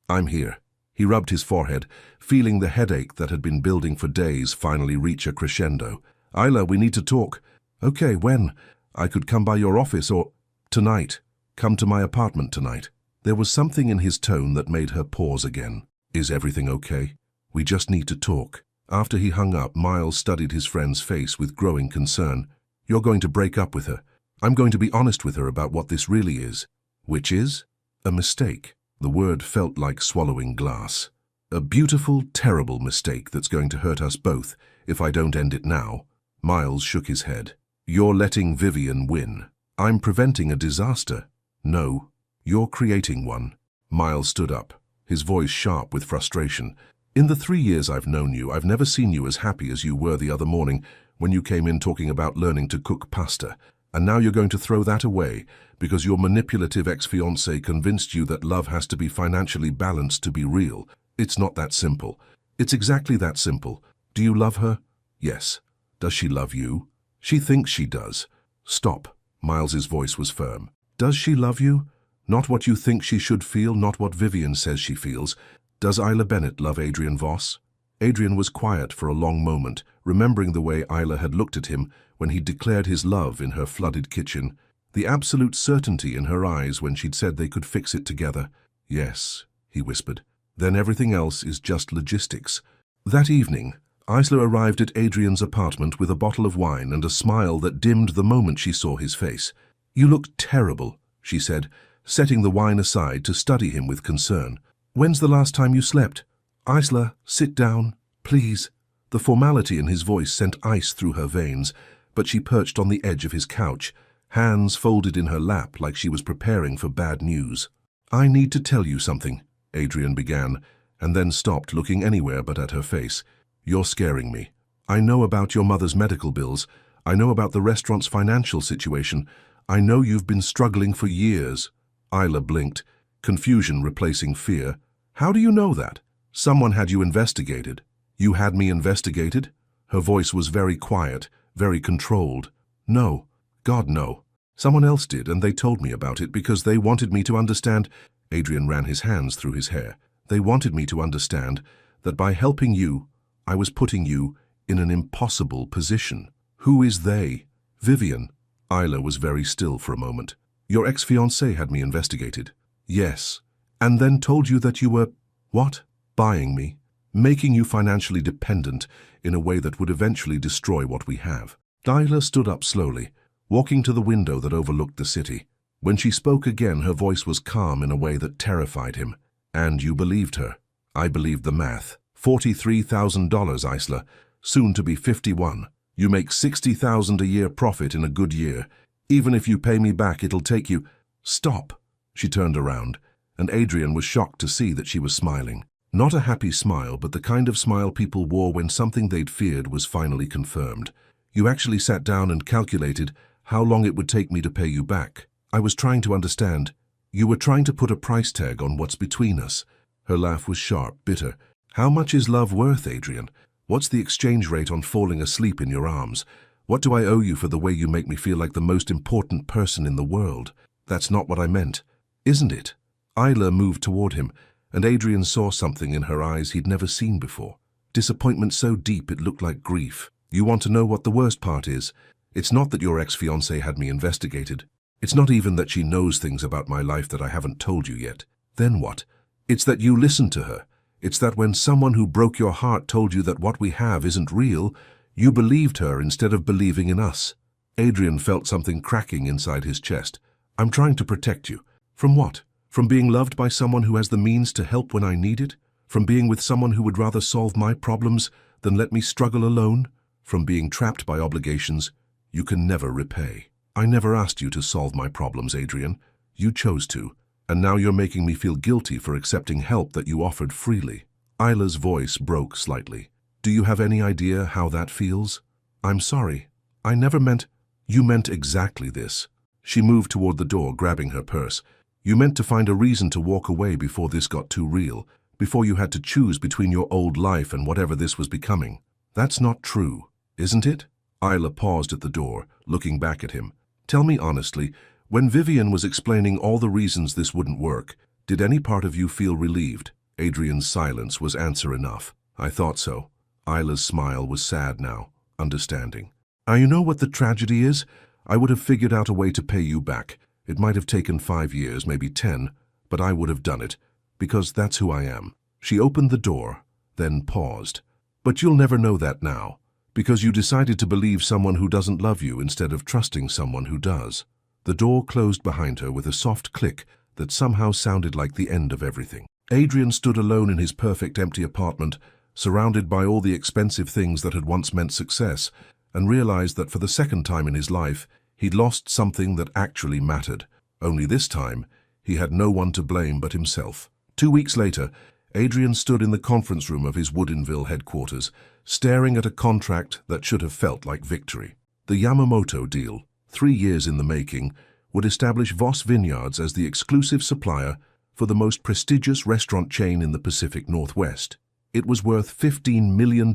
"I'm here." He rubbed his forehead, feeling the headache that had been building for days finally reach a crescendo. "Isla, we need to talk." "Okay, when? I could come by your office or—" "Tonight. Come to my apartment tonight." There was something in his tone that made her pause again. "Is everything okay? We just need to talk." After he hung up, Miles studied his friend's face with growing concern. "You're going to break up with her. I'm going to be honest with her about what this really is." "Which is?" "A mistake." The word felt like swallowing glass. "A beautiful, terrible mistake that's going to hurt us both if I don't end it now." Miles shook his head. "You're letting Vivian win. I'm preventing a disaster." "No, you're creating one." Miles stood up, his voice sharp with frustration. "In the 3 years I've known you, I've never seen you as happy as you were the other morning when you came in talking about learning to cook pasta. And now you're going to throw that away because your manipulative ex-fiancé convinced you that love has to be financially balanced to be real. It's not that simple." "It's exactly that simple. Do you love her?" "Yes." "Does she love you?" "She thinks she does." "Stop." Miles's voice was firm. "Does she love you? Not what you think she should feel, not what Vivian says she feels. Does Isla Bennett love Adrian Voss?" Adrian was quiet for a long moment, remembering the way Isla had looked at him when he declared his love in her flooded kitchen, the absolute certainty in her eyes when she'd said they could fix it together. "Yes," he whispered. "Then everything else is just logistics." That evening, Isla arrived at Adrian's apartment with a bottle of wine and a smile that dimmed the moment she saw his face. "You look terrible," she said, setting the wine aside to study him with concern. "When's the last time you slept?" "Isla, sit down, please." The formality in his voice sent ice through her veins, but she perched on the edge of his couch, hands folded in her lap like she was preparing for bad news. "I need to tell you something," Adrian began, and then stopped, looking anywhere but at her face. "You're scaring me. I know about your mother's medical bills. I know about the restaurant's financial situation. I know you've been struggling for years." Isla blinked, confusion replacing fear. "How do you know that? Someone had you investigated." "You had me investigated?" Her voice was very quiet, very controlled. "No. God, no. Someone else did, and they told me about it because they wanted me to understand." Adrian ran his hands through his hair. "They wanted me to understand that by helping you, I was putting you in an impossible position." "Who is they?" "Vivian." Isla was very still for a moment. "Your ex-fiancé had me investigated." "Yes. And then told you that you were—" "What?" "Buying me, making you financially dependent in a way that would eventually destroy what we have." Isla stood up slowly, walking to the window that overlooked the city. When she spoke again, her voice was calm in a way that terrified him. "And you believed her." "I believed the math. $43,000, Isla, soon to be 51. You make 60,000 a year profit in a good year. Even if you pay me back, it'll take you—" "Stop." She turned around, and Adrian was shocked to see that she was smiling. Not a happy smile, but the kind of smile people wore when something they'd feared was finally confirmed. "You actually sat down and calculated how long it would take me to pay you back. I was trying to understand. You were trying to put a price tag on what's between us." Her laugh was sharp, bitter. "How much is love worth, Adrian? What's the exchange rate on falling asleep in your arms? What do I owe you for the way you make me feel like the most important person in the world? That's not what I meant, isn't it?" Isla moved toward him, and Adrian saw something in her eyes he'd never seen before. Disappointment so deep it looked like grief. "You want to know what the worst part is? It's not that your ex-fiancé had me investigated. It's not even that she knows things about my life that I haven't told you yet. Then what? It's that you listened to her. It's that when someone who broke your heart told you that what we have isn't real, you believed her instead of believing in us." Adrian felt something cracking inside his chest. "I'm trying to protect you. From what? From being loved by someone who has the means to help when I need it? From being with someone who would rather solve my problems than let me struggle alone? From being trapped by obligations you can never repay? I never asked you to solve my problems, Adrian. You chose to, and now you're making me feel guilty for accepting help that you offered freely." Isla's voice broke slightly. "Do you have any idea how that feels?" "I'm sorry. I never meant—" "You meant exactly this." She moved toward the door, grabbing her purse. "You meant to find a reason to walk away before this got too real, before you had to choose between your old life and whatever this was becoming. That's not true, isn't it?" Isla paused at the door, looking back at him. "Tell me honestly, when Vivian was explaining all the reasons this wouldn't work, did any part of you feel relieved?" Adrian's silence was answer enough. "I thought so." Isla's smile was sad now, understanding. "You know what the tragedy is? I would have figured out a way to pay you back. It might have taken 5 years, maybe 10, but I would have done it, because that's who I am." She opened the door, then paused. "But you'll never know that now, because you decided to believe someone who doesn't love you instead of trusting someone who does." The door closed behind her with a soft click that somehow sounded like the end of everything. Adrian stood alone in his perfect empty apartment, surrounded by all the expensive things that had once meant success, and realized that for the second time in his life, he'd lost something that actually mattered. Only this time, he had no one to blame but himself. 2 weeks later, Adrian stood in the conference room of his Woodinville headquarters, staring at a contract that should have felt like victory. The Yamamoto deal, 3 years in the making, would establish Voss Vineyards as the exclusive supplier for the most prestigious restaurant chain in the Pacific Northwest. It was worth $15 million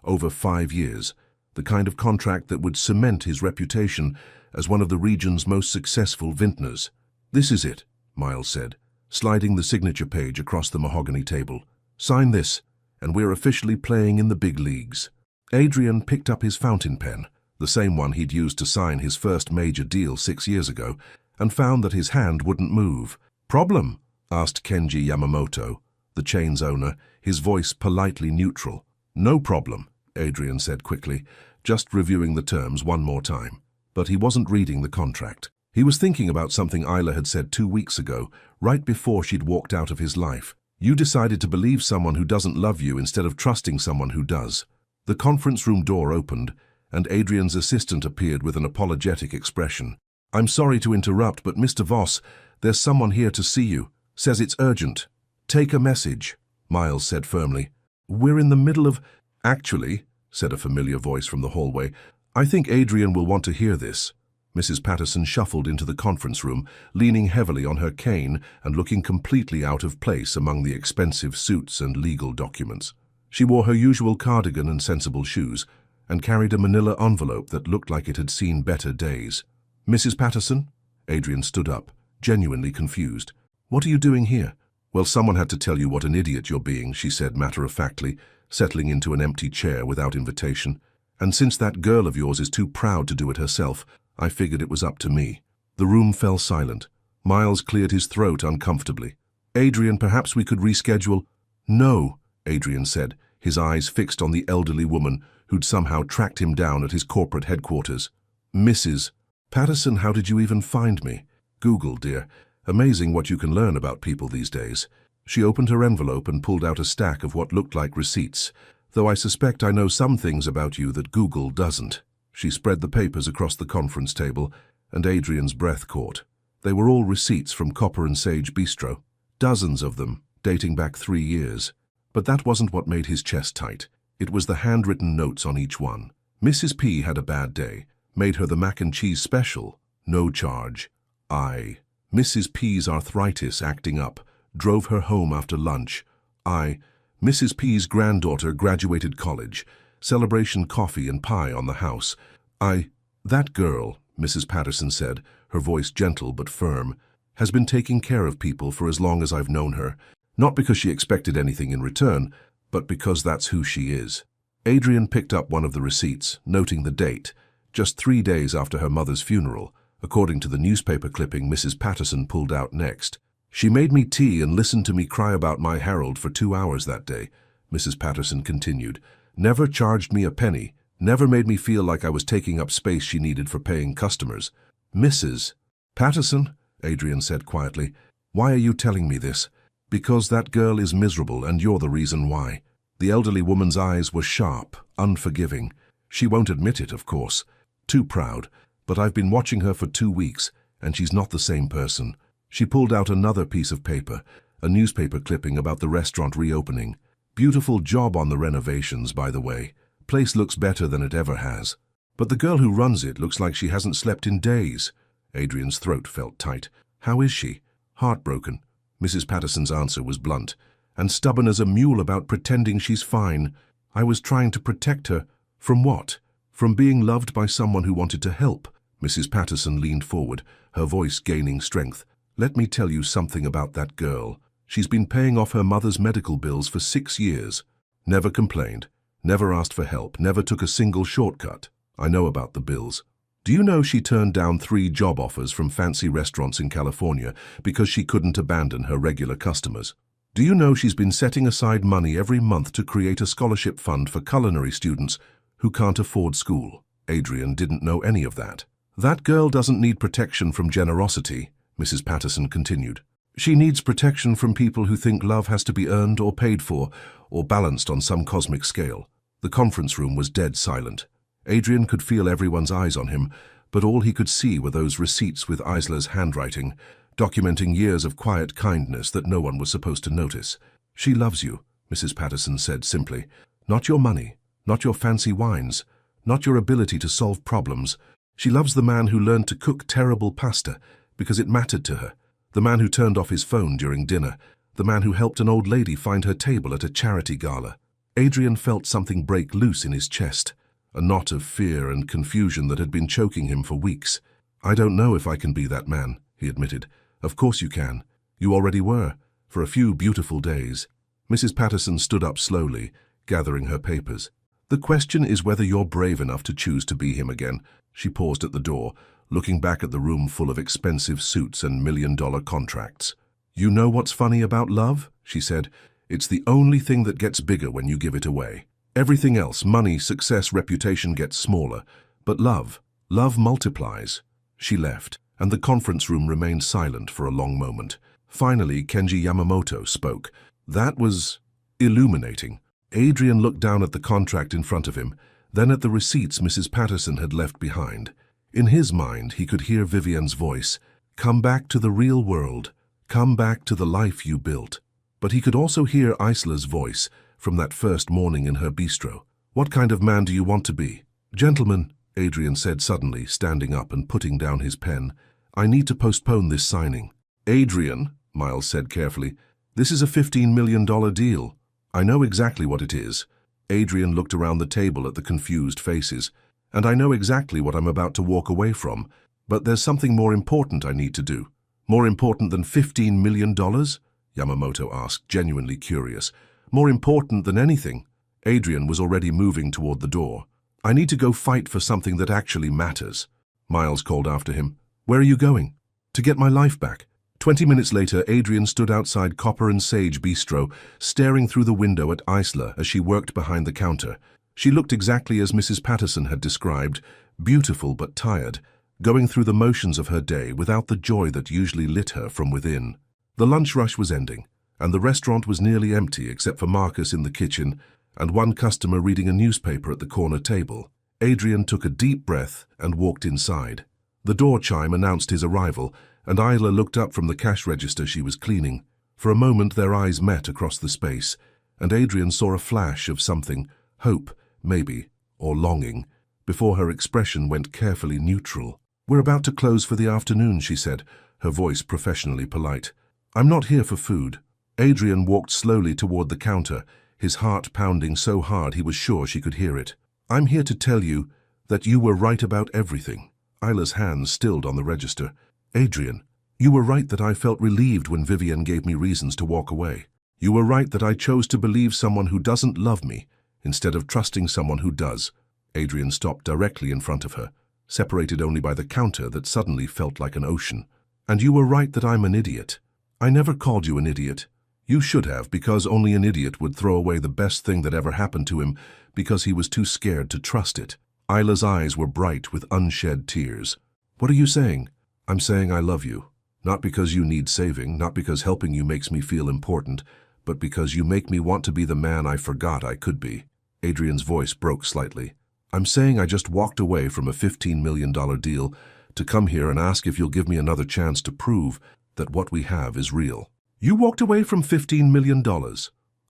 over 5 years, the kind of contract that would cement his reputation as one of the region's most successful vintners. "This is it," Miles said, sliding the signature page across the mahogany table. "Sign this." and we're officially playing in the big leagues." Adrian picked up his fountain pen, the same one he'd used to sign his first major deal 6 years ago, and found that his hand wouldn't move. "Problem?" asked Kenji Yamamoto, the chain's owner, his voice politely neutral. "No problem," Adrian said quickly, just reviewing the terms one more time. But he wasn't reading the contract. He was thinking about something Isla had said 2 weeks ago, right before she'd walked out of his life. "You decided to believe someone who doesn't love you instead of trusting someone who does." The conference room door opened, and Adrian's assistant appeared with an apologetic expression. "I'm sorry to interrupt, but Mr. Voss, there's someone here to see you. Says it's urgent." "Take a message," Miles said firmly. "We're in the middle of—" "Actually," said a familiar voice from the hallway, "I think Adrian will want to hear this." Mrs. Patterson shuffled into the conference room, leaning heavily on her cane and looking completely out of place among the expensive suits and legal documents. She wore her usual cardigan and sensible shoes, and carried a manila envelope that looked like it had seen better days. "Mrs. Patterson?" Adrian stood up, genuinely confused. "What are you doing here?" "Well, someone had to tell you what an idiot you're being," she said matter-of-factly, settling into an empty chair without invitation. "And since that girl of yours is too proud to do it herself, I figured it was up to me." The room fell silent. Miles cleared his throat uncomfortably. "Adrian, perhaps we could reschedule." "No," Adrian said, his eyes fixed on the elderly woman who'd somehow tracked him down at his corporate headquarters. "Mrs. Patterson, how did you even find me?" "Google, dear. Amazing what you can learn about people these days." She opened her envelope and pulled out a stack of what looked like receipts, "though I suspect I know some things about you that Google doesn't." She spread the papers across the conference table, and Adrian's breath caught. They were all receipts from Copper and Sage Bistro, dozens of them, dating back 3 years. But that wasn't what made his chest tight. It was the handwritten notes on each one. "Mrs. P had a bad day. Made her the mac and cheese special. No charge. I. Mrs. P's arthritis acting up. Drove her home after lunch. I. Mrs. P's granddaughter graduated college. Celebration coffee and pie on the house. I. That girl," Mrs. Patterson said, her voice gentle but firm, "has been taking care of people for as long as I've known her. Not because she expected anything in return, but because that's who she is." Adrian picked up one of the receipts, noting the date, just 3 days after her mother's funeral, according to the newspaper clipping Mrs. Patterson pulled out next. "She made me tea and listened to me cry about my Harold for 2 hours that day," Mrs. Patterson continued. "Never charged me a penny, never made me feel like I was taking up space she needed for paying customers." "Mrs. Patterson," Adrian said quietly, "why are you telling me this?" "Because that girl is miserable and you're the reason why." The elderly woman's eyes were sharp, unforgiving. "She won't admit it, of course. Too proud. But I've been watching her for 2 weeks, and she's not the same person." She pulled out another piece of paper, a newspaper clipping about the restaurant reopening. "Beautiful job on the renovations, by the way. Place looks better than it ever has. But the girl who runs it looks like she hasn't slept in days." Adrian's throat felt tight. "How is she?" "Heartbroken." Mrs. Patterson's answer was blunt. "And stubborn as a mule about pretending she's fine. I was trying to protect her. From what? From being loved by someone who wanted to help." Mrs. Patterson leaned forward, her voice gaining strength. "Let me tell you something about that girl. She's been paying off her mother's medical bills for 6 years. Never complained, never asked for help, never took a single shortcut. I know about the bills. Do you know she turned down 3 job offers from fancy restaurants in California because she couldn't abandon her regular customers? Do you know she's been setting aside money every month to create a scholarship fund for culinary students who can't afford school?" Adrian didn't know any of that. "That girl doesn't need protection from generosity," Mrs. Patterson continued. "She needs protection from people who think love has to be earned or paid for, or balanced on some cosmic scale." The conference room was dead silent. Adrian could feel everyone's eyes on him, but all he could see were those receipts with Isla's handwriting, documenting years of quiet kindness that no one was supposed to notice. "She loves you," Mrs. Patterson said simply. "Not your money, not your fancy wines, not your ability to solve problems. She loves the man who learned to cook terrible pasta because it mattered to her, the man who turned off his phone during dinner, the man who helped an old lady find her table at a charity gala." Adrian felt something break loose in his chest, a knot of fear and confusion that had been choking him for weeks. "I don't know if I can be that man," he admitted. "Of course you can. You already were, for a few beautiful days." Mrs. Patterson stood up slowly, gathering her papers. The question is whether you're brave enough to choose to be him again. She paused at the door, looking back at the room full of expensive suits and million-dollar contracts. You know what's funny about love? She said. It's the only thing that gets bigger when you give it away. Everything else, money, success, reputation, gets smaller. But love multiplies. She left, and the conference room remained silent for a long moment. Finally, Kenji Yamamoto spoke. That was illuminating. Adrian looked down at the contract in front of him, then at the receipts Mrs. Patterson had left behind. In his mind, he could hear Vivian's voice. Come back to the real world. Come back to the life you built. But he could also hear Isla's voice from that first morning in her bistro. What kind of man do you want to be? Gentlemen, Adrian said suddenly, standing up and putting down his pen. I need to postpone this signing. Adrian, Miles said carefully, this is a $15 million deal. I know exactly what it is. Adrian looked around the table at the confused faces. And I know exactly what I'm about to walk away from. But there's something more important I need to do. More important than $15 million? Yamamoto asked, genuinely curious. More important than anything. Adrian was already moving toward the door. I need to go fight for something that actually matters. Miles called after him. Where are you going? To get my life back. 20 minutes later, Adrian stood outside Copper and Sage Bistro, staring through the window at Isla as she worked behind the counter. She looked exactly as Mrs. Patterson had described, beautiful but tired, going through the motions of her day without the joy that usually lit her from within. The lunch rush was ending, and the restaurant was nearly empty except for Marcus in the kitchen and one customer reading a newspaper at the corner table. Adrian took a deep breath and walked inside. The door chime announced his arrival, and Isla looked up from the cash register she was cleaning. For a moment their eyes met across the space, and Adrian saw a flash of something, hope, maybe, or longing, before her expression went carefully neutral. We're about to close for the afternoon, she said, her voice professionally polite. I'm not here for food. Adrian walked slowly toward the counter, his heart pounding so hard he was sure she could hear it. I'm here to tell you that you were right about everything. Isla's hands stilled on the register. Adrian, you were right that I felt relieved when Vivian gave me reasons to walk away. You were right that I chose to believe someone who doesn't love me instead of trusting someone who does. Adrian stopped directly in front of her, separated only by the counter that suddenly felt like an ocean. And you were right that I'm an idiot. I never called you an idiot. You should have, because only an idiot would throw away the best thing that ever happened to him because he was too scared to trust it. Isla's eyes were bright with unshed tears. What are you saying? I'm saying I love you. Not because you need saving, not because helping you makes me feel important, but because you make me want to be the man I forgot I could be. Adrian's voice broke slightly. I'm saying I just walked away from a $15 million deal to come here and ask if you'll give me another chance to prove that what we have is real. You walked away from $15 million.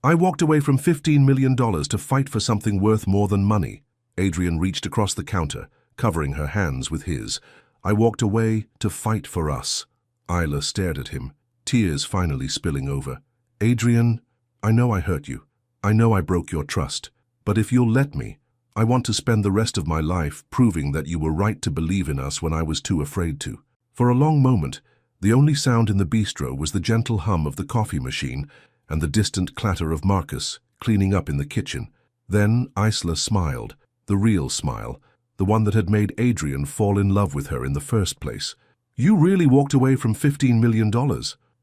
I walked away from $15 million to fight for something worth more than money. Adrian reached across the counter, covering her hands with his. I walked away to fight for us. Isla stared at him, tears finally spilling over. Adrian, I know I hurt you. I know I broke your trust. But if you'll let me, I want to spend the rest of my life proving that you were right to believe in us when I was too afraid to. For a long moment, the only sound in the bistro was the gentle hum of the coffee machine and the distant clatter of Marcus cleaning up in the kitchen. Then Isla smiled, the real smile, the one that had made Adrian fall in love with her in the first place. You really walked away from $15 million.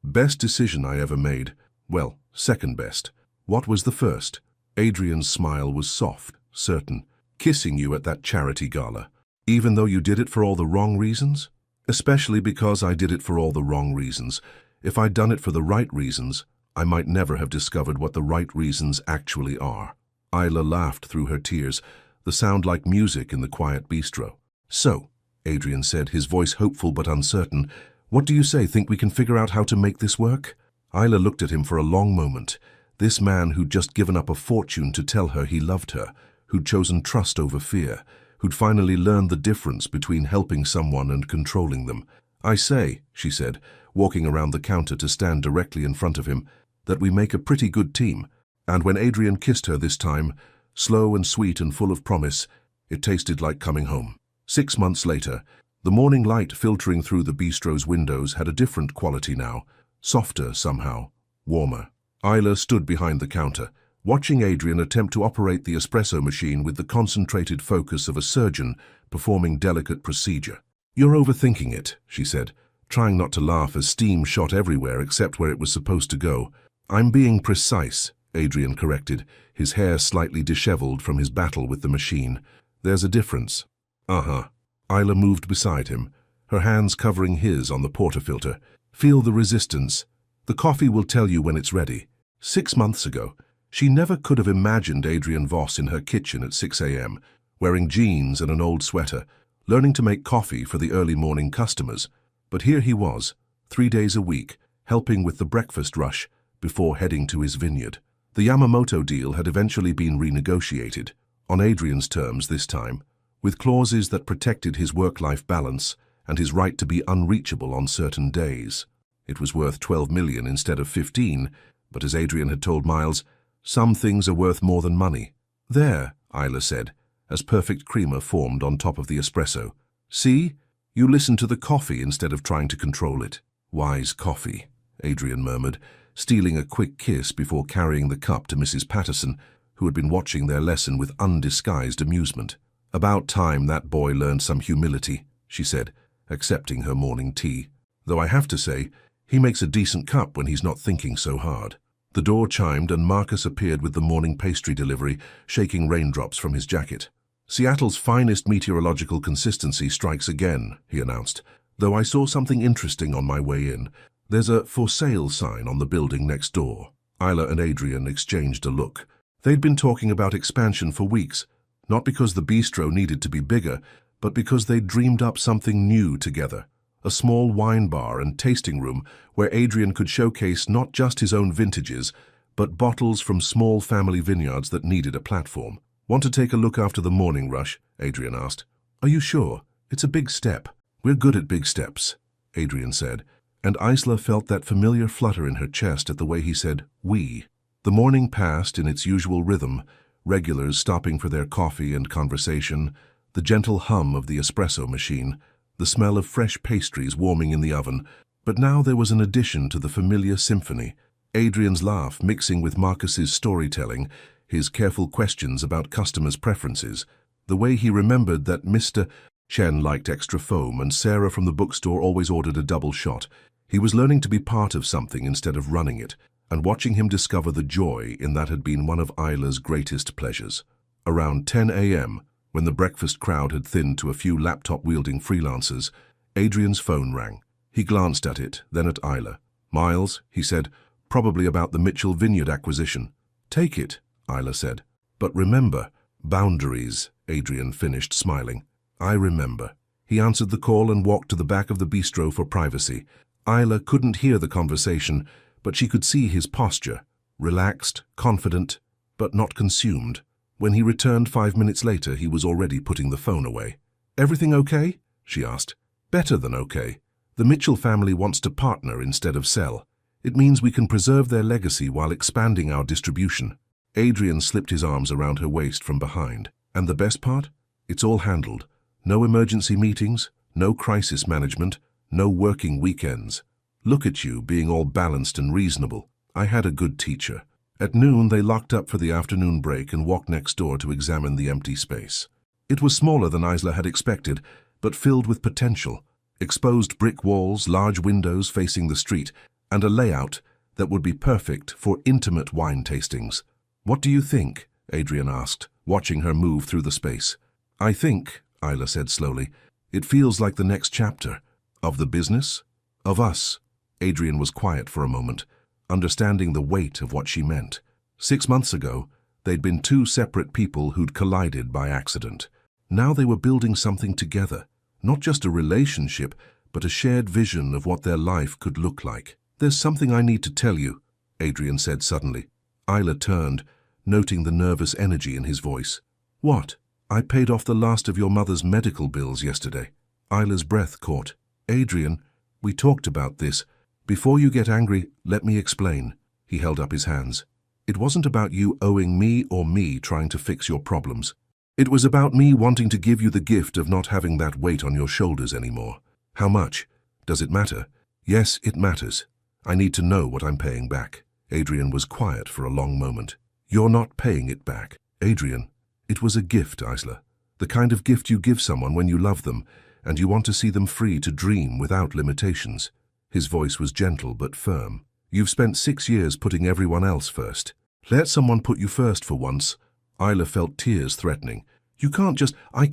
Best decision I ever made. Well, second best. What was the first? Adrian's smile was soft, certain. Kissing you at that charity gala. Even though you did it for all the wrong reasons? Especially because I did it for all the wrong reasons. If I'd done it for the right reasons, I might never have discovered what the right reasons actually are. Isla laughed through her tears, the sound like music in the quiet bistro. So, Adrian said, his voice hopeful but uncertain, what do you say? Think we can figure out how to make this work? Isla looked at him for a long moment. This man who'd just given up a fortune to tell her he loved her, who'd chosen trust over fear, who'd finally learned the difference between helping someone and controlling them. I say, she said, walking around the counter to stand directly in front of him, that we make a pretty good team. And when Adrian kissed her this time, slow and sweet and full of promise, it tasted like coming home. 6 months later, the morning light filtering through the bistro's windows had a different quality now, softer somehow, warmer. Isla stood behind the counter, watching Adrian attempt to operate the espresso machine with the concentrated focus of a surgeon performing delicate procedure. "You're overthinking it," she said, trying not to laugh as steam shot everywhere except where it was supposed to go. "I'm being precise," Adrian corrected, his hair slightly disheveled from his battle with the machine. "There's a difference." "Uh-huh." Isla moved beside him, her hands covering his on the portafilter. "Feel the resistance. The coffee will tell you when it's ready." 6 months ago, she never could have imagined Adrian Voss in her kitchen at 6 a.m., wearing jeans and an old sweater, learning to make coffee for the early morning customers. But here he was, 3 days a week, helping with the breakfast rush before heading to his vineyard. The Yamamoto deal had eventually been renegotiated, on Adrian's terms this time, with clauses that protected his work-life balance and his right to be unreachable on certain days. It was worth 12 million instead of 15, but as Adrian had told Miles, some things are worth more than money. "There," Isla said, as perfect creamer formed on top of the espresso. "See? You listen to the coffee instead of trying to control it." "Wise coffee," Adrian murmured, stealing a quick kiss before carrying the cup to Mrs. Patterson, who had been watching their lesson with undisguised amusement. "About time that boy learned some humility," she said, accepting her morning tea. "Though I have to say, he makes a decent cup when he's not thinking so hard." The door chimed and Marcus appeared with the morning pastry delivery, shaking raindrops from his jacket. "Seattle's finest meteorological consistency strikes again," he announced, "though I saw something interesting on my way in. There's a for sale sign on the building next door." Isla and Adrian exchanged a look. They'd been talking about expansion for weeks, not because the bistro needed to be bigger, but because they'd dreamed up something new together. A small wine bar and tasting room where Adrian could showcase not just his own vintages, but bottles from small family vineyards that needed a platform. "Want to take a look after the morning rush?" Adrian asked. "Are you sure? It's a big step." "We're good at big steps," Adrian said, and Isla felt that familiar flutter in her chest at the way he said, "we." The morning passed in its usual rhythm, regulars stopping for their coffee and conversation, the gentle hum of the espresso machine, the smell of fresh pastries warming in the oven. But now there was an addition to the familiar symphony, Adrian's laugh mixing with Marcus's storytelling, his careful questions about customers' preferences, the way he remembered that Mr. Chen liked extra foam and Sarah from the bookstore always ordered a double shot. He was learning to be part of something instead of running it, and watching him discover the joy in that had been one of Isla's greatest pleasures. Around 10 a.m., when the breakfast crowd had thinned to a few laptop-wielding freelancers, Adrian's phone rang. He glanced at it, then at Isla. "Miles," he said, "probably about the Mitchell Vineyard acquisition." "Take it," Isla said. "But remember, boundaries," Adrian finished, smiling. "I remember." He answered the call and walked to the back of the bistro for privacy. Isla couldn't hear the conversation, but she could see his posture, relaxed, confident, but not consumed. When he returned 5 minutes later, he was already putting the phone away. "Everything okay?" she asked. "Better than okay. The Mitchell family wants to partner instead of sell. It means we can preserve their legacy while expanding our distribution." Adrian slipped his arms around her waist from behind. "And the best part? It's all handled. No emergency meetings, no crisis management, no working weekends. Look at you being all balanced and reasonable. I had a good teacher." At noon, they locked up for the afternoon break and walked next door to examine the empty space. It was smaller than Isla had expected, but filled with potential. Exposed brick walls, large windows facing the street, and a layout that would be perfect for intimate wine tastings. "What do you think?" Adrian asked, watching her move through the space. "I think," Isla said slowly, "it feels like the next chapter. Of the business? Of us." Adrian was quiet for a moment, understanding the weight of what she meant. 6 months ago, they'd been two separate people who'd collided by accident. Now they were building something together, not just a relationship, but a shared vision of what their life could look like. "There's something I need to tell you," Adrian said suddenly. Isla turned, noting the nervous energy in his voice. "What?" "I paid off the last of your mother's medical bills yesterday." Isla's breath caught. "Adrian, we talked about this. Before you get angry, let me explain." He held up his hands. "It wasn't about you owing me or me trying to fix your problems. It was about me wanting to give you the gift of not having that weight on your shoulders anymore. How much? Does it matter? Yes, it matters. I need to know what I'm paying back." Adrian was quiet for a long moment. "You're not paying it back." "Adrian, it was a gift, Isla. The kind of gift you give someone when you love them, and you want to see them free to dream without limitations." His voice was gentle but firm. "You've spent 6 years putting everyone else first. Let someone put you first for once." Isla felt tears threatening. "You can't just—" I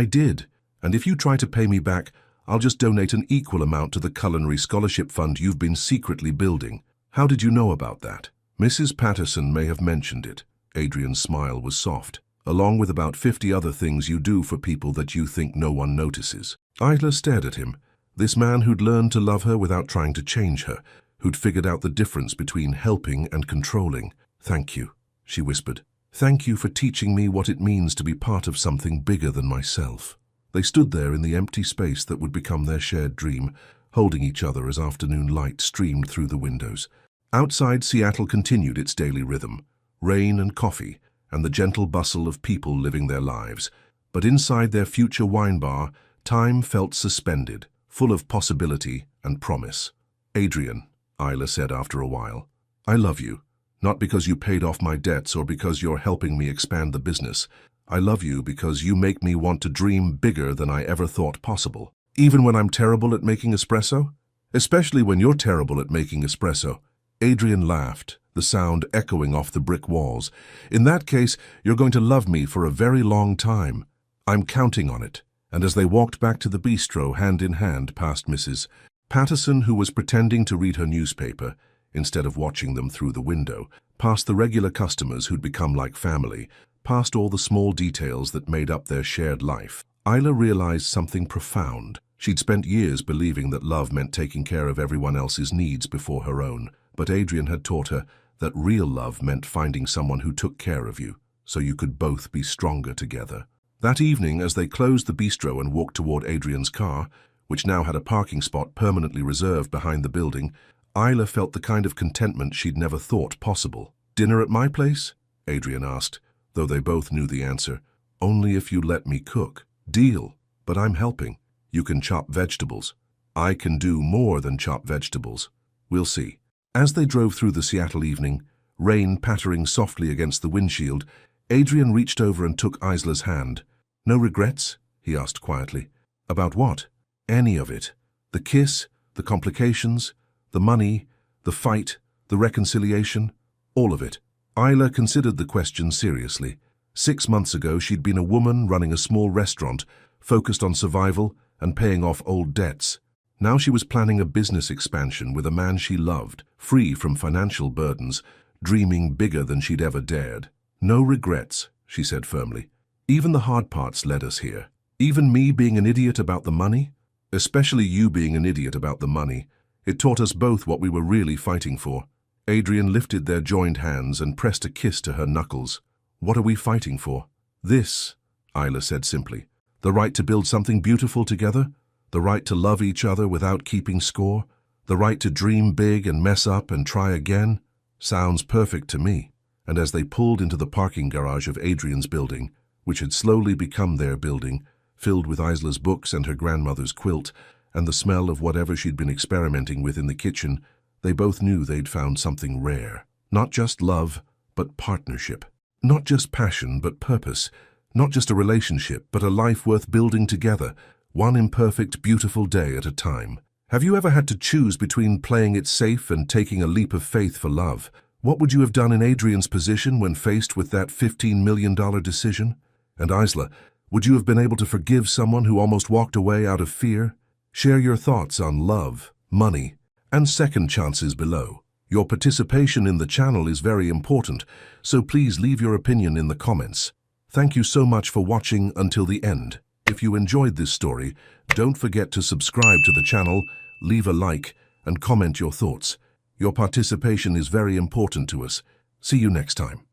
did. And if you try to pay me back, I'll just donate an equal amount to the culinary scholarship fund you've been secretly building. How did you know about that?" "Mrs. Patterson may have mentioned it." Adrian's smile was soft. "Along with about 50 other things you do for people that you think no one notices." Isla stared at him. This man who'd learned to love her without trying to change her, who'd figured out the difference between helping and controlling. "Thank you," she whispered. "Thank you for teaching me what it means to be part of something bigger than myself." They stood there in the empty space that would become their shared dream, holding each other as afternoon light streamed through the windows. Outside, Seattle continued its daily rhythm, rain and coffee, and the gentle bustle of people living their lives. But inside their future wine bar, time felt suspended, full of possibility and promise. "Adrian," Isla said after a while, "I love you. Not because you paid off my debts or because you're helping me expand the business. I love you because you make me want to dream bigger than I ever thought possible. Even when I'm terrible at making espresso? Especially when you're terrible at making espresso." Adrian laughed, the sound echoing off the brick walls. "In that case, you're going to love me for a very long time. I'm counting on it." And as they walked back to the bistro hand in hand past Mrs. Patterson, who was pretending to read her newspaper, instead of watching them through the window, past the regular customers who'd become like family, past all the small details that made up their shared life, Isla realized something profound. She'd spent years believing that love meant taking care of everyone else's needs before her own, but Adrian had taught her that real love meant finding someone who took care of you, so you could both be stronger together. That evening, as they closed the bistro and walked toward Adrian's car, which now had a parking spot permanently reserved behind the building, Isla felt the kind of contentment she'd never thought possible. "Dinner at my place?" Adrian asked, though they both knew the answer. "Only if you let me cook." "Deal, but I'm helping. You can chop vegetables." "I can do more than chop vegetables. We'll see." As they drove through the Seattle evening, rain pattering softly against the windshield, Adrian reached over and took Isla's hand. "No regrets?" he asked quietly. "About what?" "Any of it. The kiss, the complications, the money, the fight, the reconciliation, all of it." Isla considered the question seriously. 6 months ago, she'd been a woman running a small restaurant, focused on survival and paying off old debts. Now she was planning a business expansion with a man she loved, free from financial burdens, dreaming bigger than she'd ever dared. "No regrets," she said firmly. "Even the hard parts led us here. Even me being an idiot about the money? Especially you being an idiot about the money. It taught us both what we were really fighting for." Adrian lifted their joined hands and pressed a kiss to her knuckles. "What are we fighting for?" "This," Isla said simply. "The right to build something beautiful together. The right to love each other without keeping score. The right to dream big and mess up and try again. Sounds perfect to me." And as they pulled into the parking garage of Adrian's building, which had slowly become their building, filled with Isla's books and her grandmother's quilt, and the smell of whatever she'd been experimenting with in the kitchen, they both knew they'd found something rare. Not just love, but partnership. Not just passion, but purpose. Not just a relationship, but a life worth building together, one imperfect, beautiful day at a time. Have you ever had to choose between playing it safe and taking a leap of faith for love? What would you have done in Adrian's position when faced with that $15 million decision? And Isla, would you have been able to forgive someone who almost walked away out of fear? Share your thoughts on love, money, and second chances below. Your participation in the channel is very important, so please leave your opinion in the comments. Thank you so much for watching until the end. If you enjoyed this story, don't forget to subscribe to the channel, leave a like, and comment your thoughts. Your participation is very important to us. See you next time.